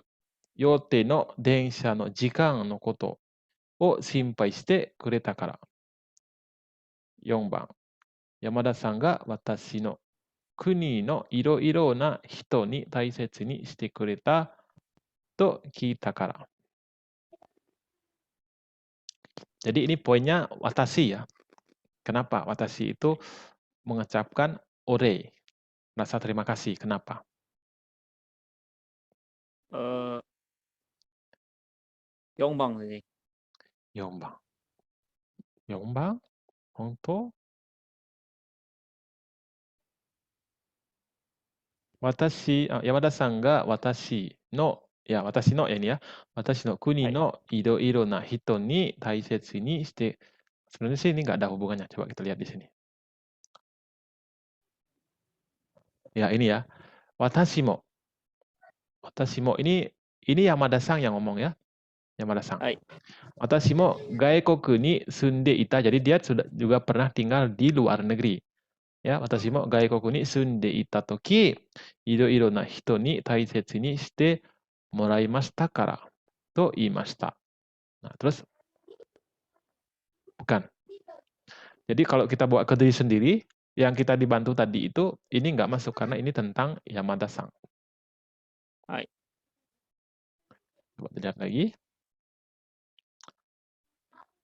予定の電車の時間のことを心配してくれたから。4番。山田さんが私の国のいろいろな人に大切にしてくれたと聞いたから。Jadi ini poinnya watashi ya. Kenapa? Watashi itu mengucapkan ore, rasa terima kasih. Kenapa? 4番ですね。4番。4番？本当？山田さんが私のini ya, 私の国のいろいろな人に大切にして、sebenarnya sih ini nggak ada hubungannya. Coba kita lihat di sini. Ya, ini ya. Watashi mo ini Yamada-san yang ngomong ya. Yamada-san. Watashi mo gaikoku ni sunde ita. Jadi dia juga pernah tinggal di luar negeri. Ya, watashi mo gaikoku ni sunde ita toki, iro-iro na hito ni taisetsu ni shite moraimashita kara to iimashita. Nah, terus Bukan. Jadi kalau kita bawa ke diri sendiri, yang kita dibantu tadi itu, ini nggak masuk karena ini tentang Yamada-san. Hai. Coba lihat lagi.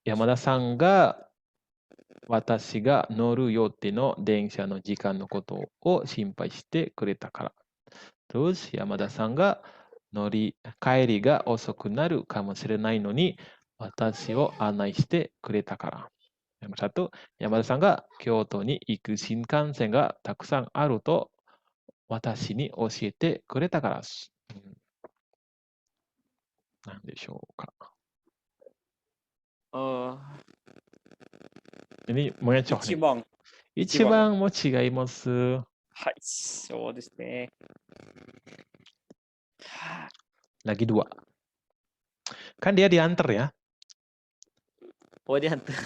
Yamada-san ga watashi ga noru yote no densha no jikan no koto o shinpai shite kureta kara. Terus Yamada-san ga kaeri ga osoku naru kamoshirenai no ni watashi o anai shite kureta kara. Yang satu, Yamada-san ga Kyoto ni iku shinkansen ga takusan aru to watashi ni oshiete kureta kara. なんでしょうか。Ini mengecoh nih. 1番。 1番も違います。はい、そうですね。Lagi 2. Kan dia diantar ya. Oh, diantar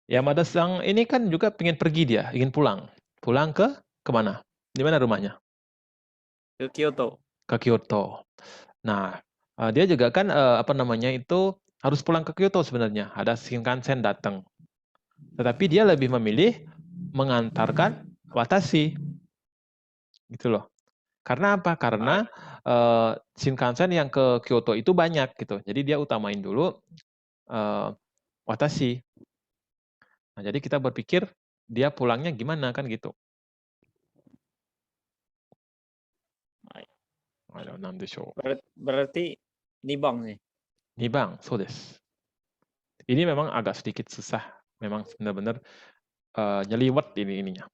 Yamada-san ini kan juga pengen pergi dia, ingin pulang. Pulang kemana? Di mana rumahnya? ke Kyoto. Ke Kyoto. Nah, dia juga kan itu harus pulang ke Kyoto sebenarnya. Ada Shinkansen datang. Tetapi dia lebih memilih mengantarkan watashi. Gitu loh. Karena apa? Karena Shinkansen yang ke Kyoto itu banyak gitu. Jadi dia utamain dulu watashi. Nah, jadi kita berpikir dia pulangnya gimana kan gitu. Berarti Nibang nih. Nibang, so desu. Ini memang agak sedikit susah. Memang benar-benar nyeliwet ininya.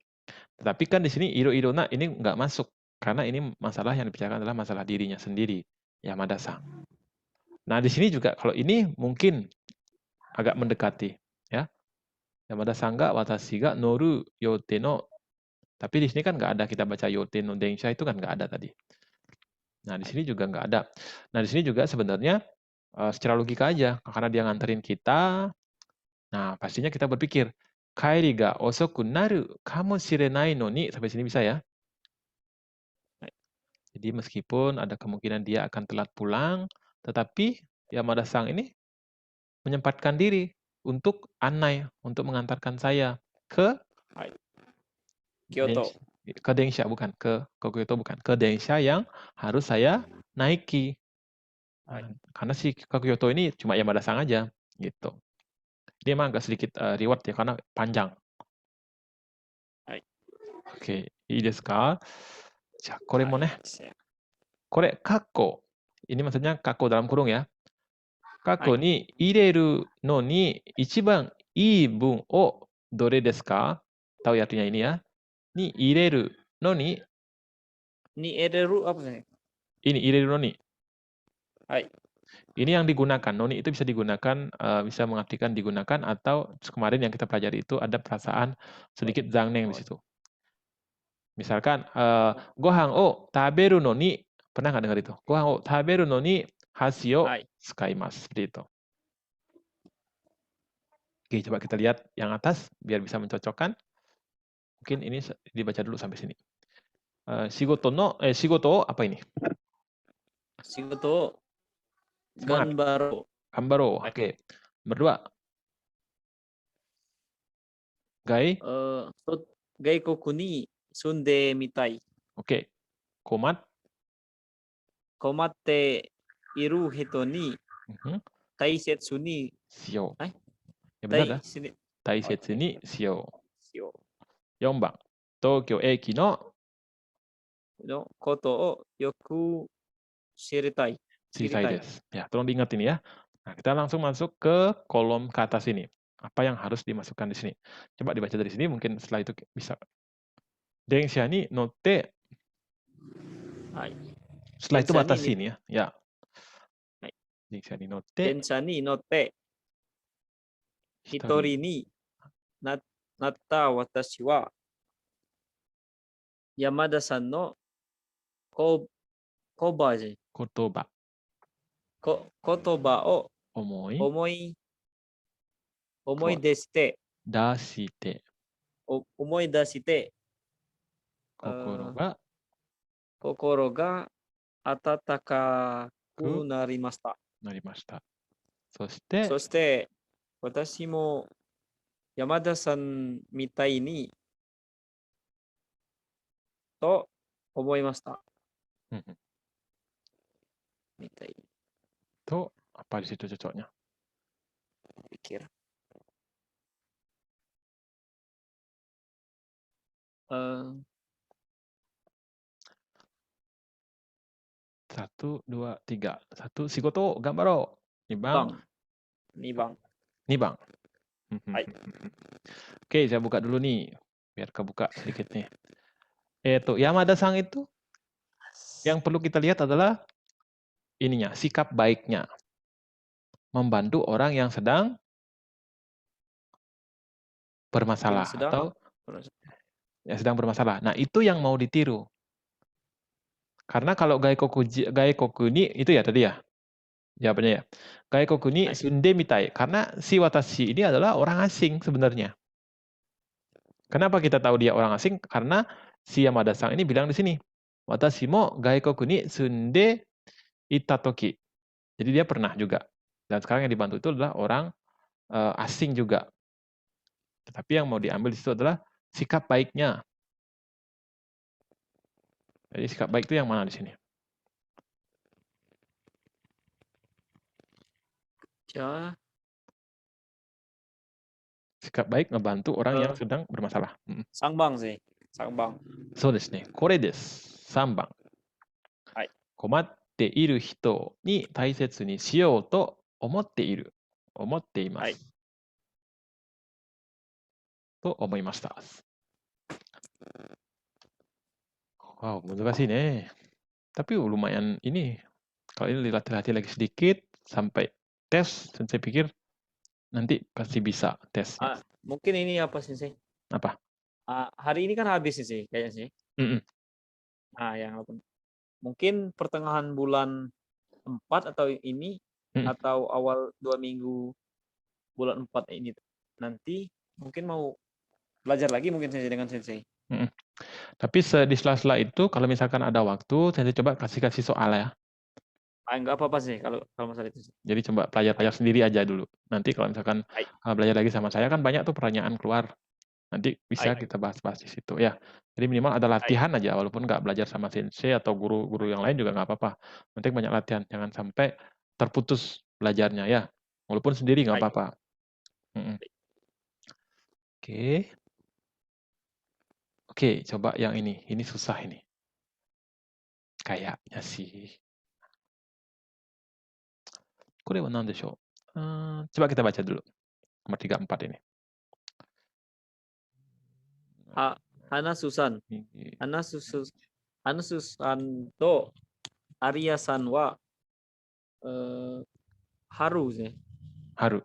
Tetapi kan di sini iro-irona ini nggak masuk. Karena ini masalah yang dibicarakan adalah masalah dirinya sendiri. Yamada-san. Nah, di sini juga kalau ini mungkin agak mendekati. Ya. Yamada-san ga watashi ga noru yote no. Tapi di sini kan nggak ada kita baca yote no densha itu kan nggak ada tadi. Nah, di sini juga nggak ada. Nah, di sini juga sebenarnya secara logika aja. Karena dia nganterin kita, nah pastinya kita berpikir, kaeri ga osoku naru kamoshirenai no ni, sampai sini bisa ya. Jadi meskipun ada kemungkinan dia akan telat pulang, tetapi Yamada-san ini menyempatkan diri untuk anai, untuk mengantarkan saya ke Kyoto. Ke densha, bukan. Ke Kyoto, bukan. Ke densha yang harus saya naiki. Karena si ke Kyoto ini cuma Yamada-san aja. Gitu. Ini emang agak sedikit reward ya, karena panjang. Oke, ii desu ka? Kore mo ne. Kore, kakko. Ini maksudnya kakko dalam kurung ya. Kakko ni ireru no ni ichiban ii bun o dore desu ka? Tahu ya artinya ini ya. Ni ireru no ni. Ni ireru apa nih? Ini ireru no ni. Hai. Ini yang digunakan. Noni itu bisa digunakan, bisa mengartikan digunakan, atau kemarin yang kita pelajari itu ada perasaan sedikit zangneng di situ. Misalkan, gohan o taberu no ni, pernah nggak dengar itu? Gohan o taberu no ni hashi o tsukaimasu. Seperti itu. Oke, coba kita lihat yang atas, biar bisa mencocokkan. Mungkin ini dibaca dulu sampai sini. Shigoto apa ini? Shigoto Semangat. Ganbaro. Ganbaro, oke. Berdua. Gaikoku ni sunde mitai. Oke. Komatte iru hito ni taisetsu ni shio. Ya benar dah. Taisetsu ni shio. 4番。東京駅のことをよく知りたい。です. Ya, tolong diingat ini ya. Nah, kita langsung masuk ke kolom ke atas ini. Apa yang harus dimasukkan di sini? Coba dibaca dari sini, mungkin setelah itu bisa. Densha ni notte. Setelah itu batasi ini ya. Ya. Densha ni notte. Densha ni notte. Hitori ni natta watashi wa Yamada-san no kotoba o omoi desite. Omoi dasite. Kokoro ga atatakaku narimashita. そして、私も Yamada-san mitai ni to omoimashita. Mhm. Mitai, Tuh, apa di situ cocoknya? pikir. Eh, 1, 2, 3. 1, shigoto gambaro. 2 bang. bang, ni bang. 2 bang. Hai. Oke, saya buka dulu nih. Biar kebuka sedikit nih. Yamada-san itu yang perlu kita lihat adalah ininya, sikap baiknya. Membantu orang yang sedang bermasalah Mungkin sedang atau yang sedang bermasalah. Nah, itu yang mau ditiru. Karena kalau gaikoku ni itu ya tadi ya. Jawabannya ya. Gaikoku ni Hai. sunde mitai. Karena si watashi ini adalah orang asing sebenarnya. Kenapa kita tahu dia orang asing? Karena si Yamada-san ini bilang di sini, watashi mo gaikoku ni sunde ita toki. Jadi dia pernah juga. Dan sekarang yang dibantu itu adalah orang asing juga. Tetapi yang mau diambil di situ adalah sikap baiknya. Jadi sikap baik itu yang mana di sini? Ya, Sikap baik ngebantu orang yang sedang bermasalah. sangbang sih. Sangbang. そうですね。これです。3番。はい。困っている人に大切にしようと思っている。思っています。はい。と思いました。Wow,難しいね。Tapi lumayan ini. Kalau ini dilatih-latih lagi sedikit sampai tes, saya pikir nanti pasti bisa tesnya. Mungkin ini apa sih? Apa? Hari ini kan habis sih kayaknya sih. Yang mungkin pertengahan bulan 4 atau ini atau awal 2 minggu bulan 4 ini nanti mungkin mau belajar lagi mungkin sensei dengan sensei. Tapi di sela-sela itu kalau misalkan ada waktu, sensei coba kasih soal ya. Enggak apa-apa sih kalau masalah itu sih. Jadi coba pelajar sendiri aja dulu. Nanti kalau misalkan belajar lagi sama saya kan banyak tuh pertanyaan keluar. Nanti bisa kita bahas-bahas di situ ya. Jadi minimal ada latihan aja, walaupun nggak belajar sama sensei atau guru-guru yang lain juga nggak apa-apa. Penting banyak latihan, jangan sampai terputus belajarnya ya. Walaupun sendiri nggak apa-apa. Oke, coba yang ini. Ini susah ini. Kayaknya sih. Kore wa nan deshou? Coba kita baca dulu. Nomor 3, 4 ini. Hana-susan to Arya-san wa haru sih. Haru.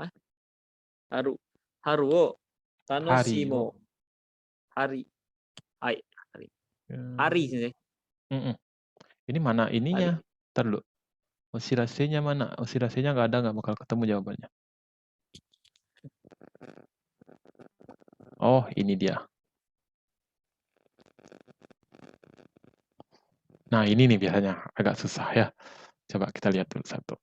Haru wo tanoshimo. Hari. Hari sih. Ini mana ininya? Ntar dulu. Oshirase-nya mana? Oshirase-nya nggak ada, nggak bakal ketemu jawabannya. Oh, ini dia. Nah, ini nih biasanya agak susah ya. Coba kita lihat dulu satu.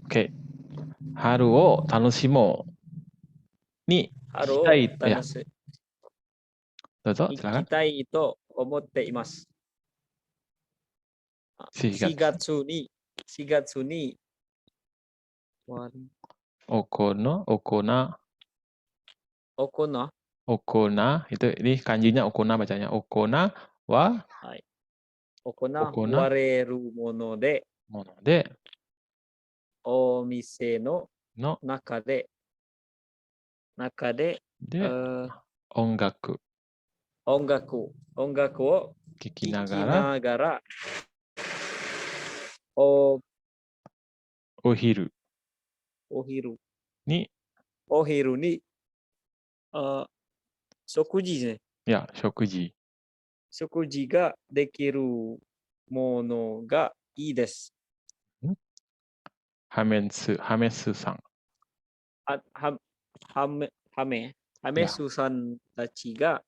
Oke. Haru wo tanoshimo ni ikitai. Ya. Dozo, silakan. Ikitai to omotte imasu. 4月にOkona itu ini kanjinya okona bacanya. Okona wa wareru mono de omise no naka de ongaku wo kikinagara ohiru ni shokuji ne. Ya, shokuji. Shokuji ga dekiru mono ga ii desu. Hamesu-san. Hamesu-san tachi ga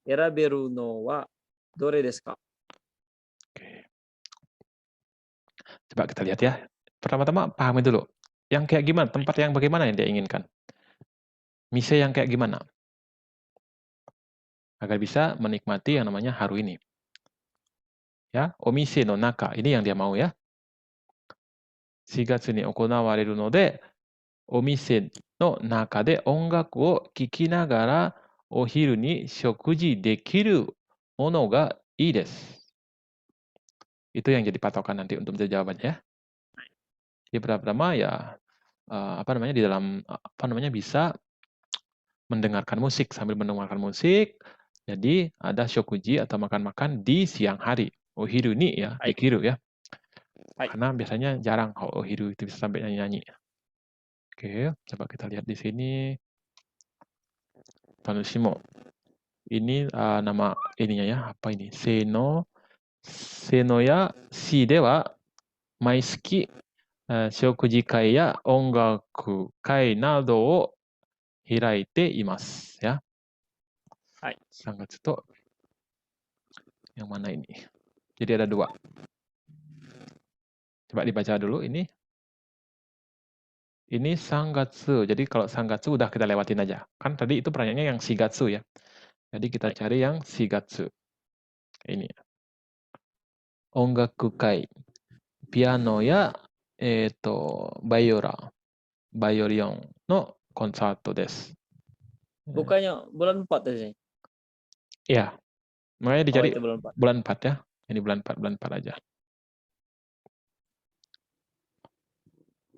eraberu no wa dore desu ka? Coba kita lihat ya. pertama-tama pahami dulu. Yang kayak gimana? Tempat yang bagaimana yang dia inginkan? Mise yang kayak gimana? Agar bisa menikmati yang namanya haru ini. Ya, omise no naka. Ini yang dia mau ya. 4月に行われるので、お店の中で音楽を聴きながらお昼に食事できるものがいいです。Itu yang jadi patokan nanti untuk menjadi jawabannya ya. Jadi pertama ya di dalam bisa mendengarkan musik sambil mendengarkan musik. Jadi ada shokuji atau makan-makan di siang hari. Ohiru ni ya, dekiru ya. Karena biasanya jarang kalau ohiru itu bisa sampai nyanyi-nyanyi. Oke, coba kita lihat di sini. Tanushimo. Ini nama ininya ya, apa ini? Seno ya si de wa maisuki shokuji kai ya ongaku kai nado o hiraite imasu ya. 3月と yang mana ini? Jadi ada 2. Coba dibaca dulu ini. Ini sangatsu. Jadi kalau sangatsu udah kita lewatin aja. Kan tadi itu pertanyaannya yang shigatsu ya. Jadi kita cari yang shigatsu. Ini. Ongaku kai. Piano ya Violin no konserto desu. Bukannya bulan 4 tadi? Ya. Makanya dicari itu bulan 4. bulan 4 ya. Ini bulan 4 aja.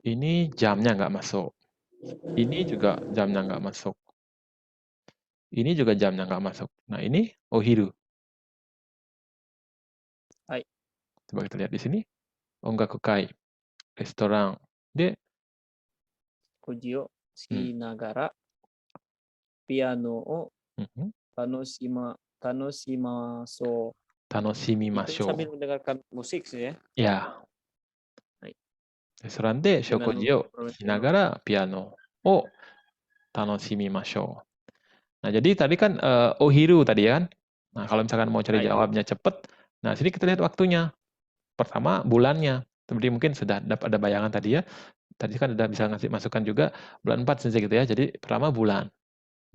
Ini jamnya nggak masuk. Ini juga jamnya nggak masuk. Ini juga jamnya nggak masuk. Nah, ini ohiru. Coba kita lihat di sini. Ongaku kai. Restoran. De. Kuji o shinagara piano o tanoshimasu. Itu sambil mendengarkan musik sih ya. Ya. Restoran de shokuji o shinagara piano o tanoshimimashou. Nah, jadi tadi kan ohiru tadi ya kan. Nah, kalau misalkan mau cari jawabnya cepet, nah sini kita lihat waktunya. Pertama bulannya. Seperti mungkin sudah ada bayangan tadi ya. Tadi kan udah bisa ngasih masukan juga bulan 4 saja gitu ya. Jadi pertama bulan.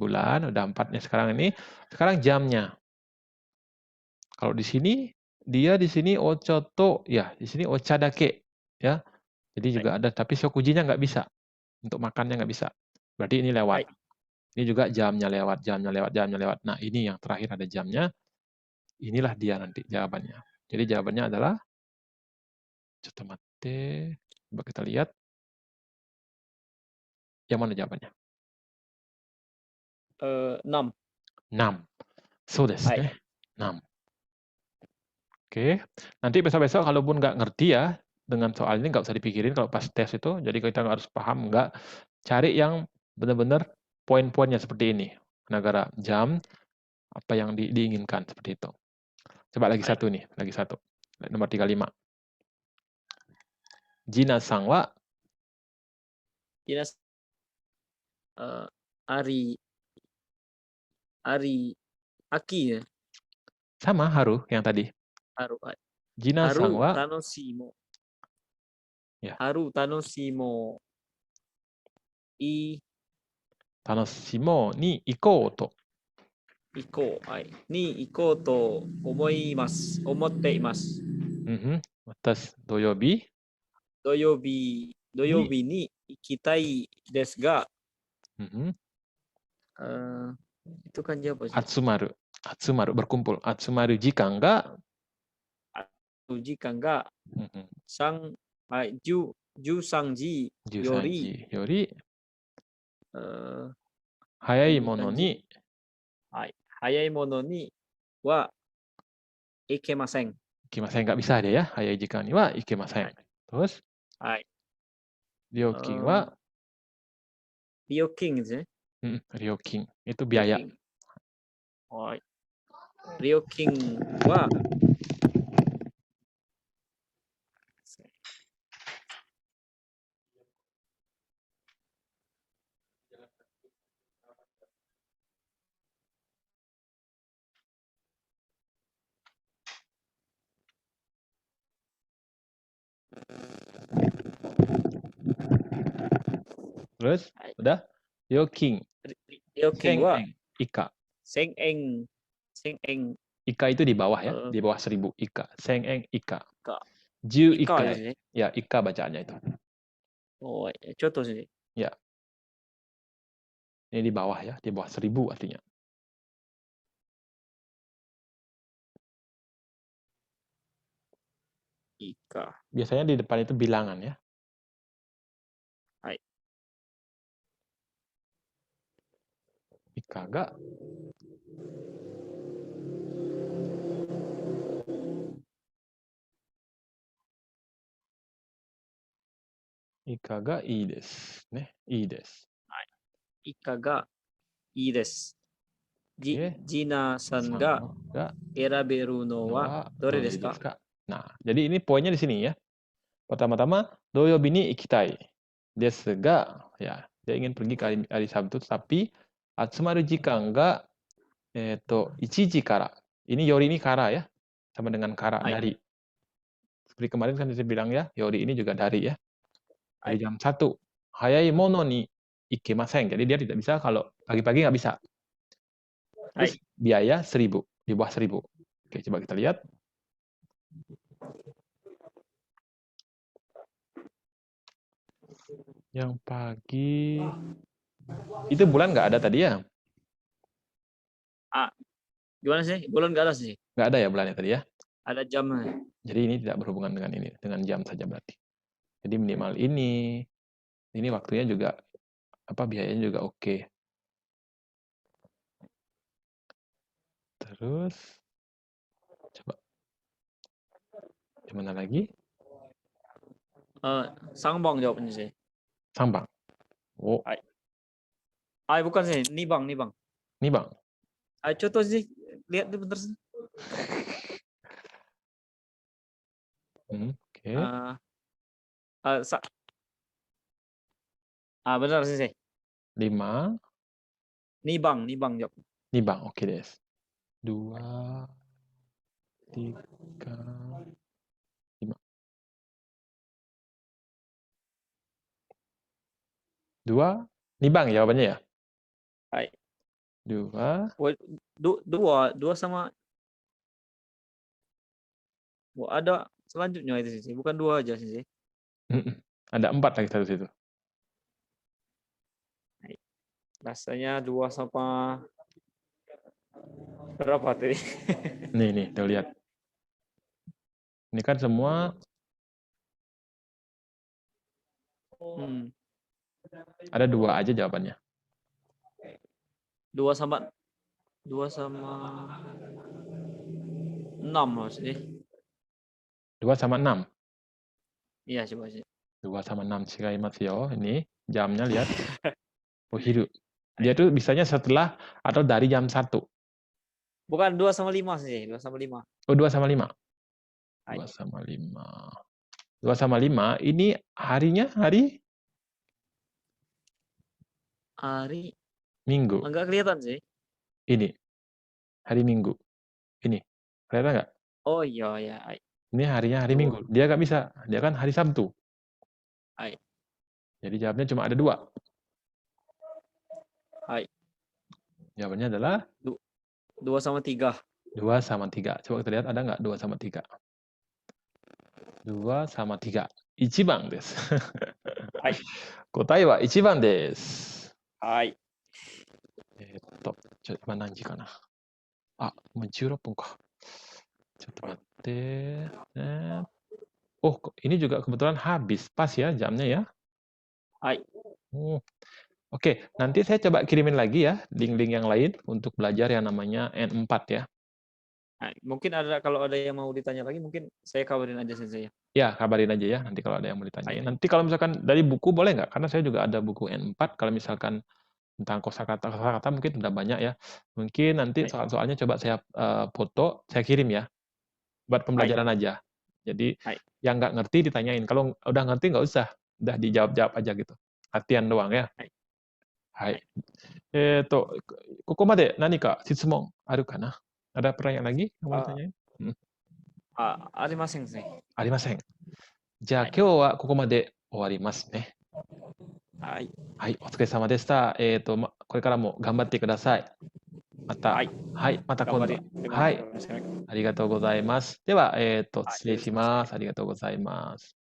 Bulan udah 4-nya sekarang ini. Sekarang jamnya. Kalau di sini dia di sini ochoto ya, di sini ochadake ya. Jadi juga ada tapi shokujinya nggak bisa. Untuk makannya nggak bisa. Berarti ini lewat. Ini juga jamnya lewat. Nah, ini yang terakhir ada jamnya. Inilah dia nanti jawabannya. Jadi jawabannya adalah coba kita lihat. Yang mana jawabannya? 6. 6. So desu ne. 6. Oke. Nanti besok-besok kalaupun nggak ngerti ya, dengan soal ini nggak usah dipikirin kalau pas tes itu. Jadi kita nggak harus paham, nggak. Cari yang benar-benar poin-poinnya seperti ini. Negara jam, apa yang diinginkan seperti itu. Coba lagi satu nih, lagi satu. Nomor 35. Jina-san wa Ari Aki ya. Sama haru yang tadi. Jina-san wa tanoshimo. Ya. Haru tanoshimo. Tanoshimo ni ikou to. Ni ikou to omotte imasu. Watashi doyobi ni ikitai desu ga. Itu kan jawab sih. Atsumaru berkumpul. Atsumaru jikan ga Jusanji yori hayai mono ni wa ikemasen. Ikemasen nggak bisa deh ya. Hayai jikan ni wa ikemasen. Terus? Ryokin wa Ryokin gitu ya. Ryokin itu biaya. Ryokin wa Terus, Hai. udah? Yoking. Yoking wa Seng-eng. Ika. seng-eng. Seng-eng. Ika itu di bawah ya. Eh, Di bawah 1000. Ika. Seng-eng Ika. Ika. Ju Ika Ika. gitu sih. Ya, Ika bacaannya itu. Oh, contoh sih. Ya. Ini di bawah ya. Di bawah 1000 artinya. Ika. Biasanya di depan itu bilangan ya. Hai. Ika ga. Ika ga ii desu. Ne, ii desu. Hai. Ika ga ii desu. Oke. Jina-san ga Sama ga eraberu no wa dore desu ka? Nah, jadi ini poinnya di sini ya. Pertama-tama, doyobi ni ikitai. Desu ga, ya, dia ingin pergi ke hari Sabtu, tapi atsumaru jikan ga 1 kara. Ini yori ini kara ya. Sama dengan kara, Hai. dari. Seperti kemarin kan saya bilang ya, yori ini juga dari ya. Dari jam 1. Hayai mono ni ikemasen. Jadi dia tidak bisa kalau pagi-pagi nggak bisa. Terus Hai. biaya 1000, di bawah 1000. Oke, coba kita lihat. Yang pagi itu bulan nggak ada tadi ya? Gimana sih? Bulan nggak ada sih. Nggak ada ya bulannya tadi ya? Ada jamnya. Jadi ini tidak berhubungan dengan ini, dengan jam saja berarti. Jadi minimal ini waktunya juga biayanya juga oke. Terus coba gimana lagi? Sangbang jawabnya sih. Sangbang. Oh, Bukan sih, nibang. ini bang. Contoh sih, lihat deh bentar sih. Oke. Benar sih. 5. Nibang jawab. Nibang, oke des. 2, 3, 5. 2, nibang jawabannya ya? Hai. 2. Dua sama. Ada selanjutnya itu sih, bukan 2 aja sih. Ada 4 lagi satu situ. Rasanya 2 sama berapa tadi? Nih, tuh lihat. Ini kan semua ada 2 aja jawabannya. 2 sama 6 maksudnya. 2 sama 6. Iya, coba sih. 2 sama 6 shigaimasu yo. Ini jamnya lihat. Hiru. Dia tuh bisanya setelah atau dari jam 1. Bukan 2 sama 5 sih, 2 sama 5. Oh, 2 sama 5. Hai. 2 sama 5. 2 sama 5 ini harinya hari Minggu. Enggak kelihatan sih. Ini. Hari Minggu. Ini. Kelihatan nggak? Oh iya ya. Ini harinya hari Minggu. Dia nggak bisa. Dia kan hari Sabtu. Hai. Jadi jawabnya cuma ada 2. Hai. Jawabannya adalah 2 sama 3. 2 sama 3. Coba kita lihat ada nggak 2 sama 3. 2 sama 3. Ichiban desu. Hai. Kotai wa ichiban desu. Hai. 今何時かな。もう16分か。ちょっと待って。Oh, ini juga kebetulan habis. Pas ya jamnya ya. Hai. Oke, nanti saya coba kirimin lagi ya link-link yang lain untuk belajar yang namanya N4 ya. Hai. Mungkin kalau ada yang mau ditanya lagi, mungkin saya kabarin aja saya. Ya, kabarin aja ya nanti kalau ada yang mau ditanyain. Nanti kalau misalkan dari buku boleh nggak? Karena saya juga ada buku N4. Kalau misalkan tentang kosakata mungkin udah banyak ya. Mungkin nanti soal-soalnya coba saya foto, saya kirim ya. Buat pembelajaran aja. Jadi yang nggak ngerti ditanyain. Kalau udah ngerti nggak usah. Udah dijawab-jawab aja gitu. Latihan doang ya. Hai. ここまで何か質問あるかな? Ada pertanyaan lagi yang mau ditanyain? ありませんね。ありません。じゃあ今日はここまで終わりますね。はい。はい、お疲れ様でした。これからも頑張ってください。また、はい。はい、また今度。頑張はい、りますね。ありがとうございます。では、はい、失礼失礼します。します。ありがとうございます。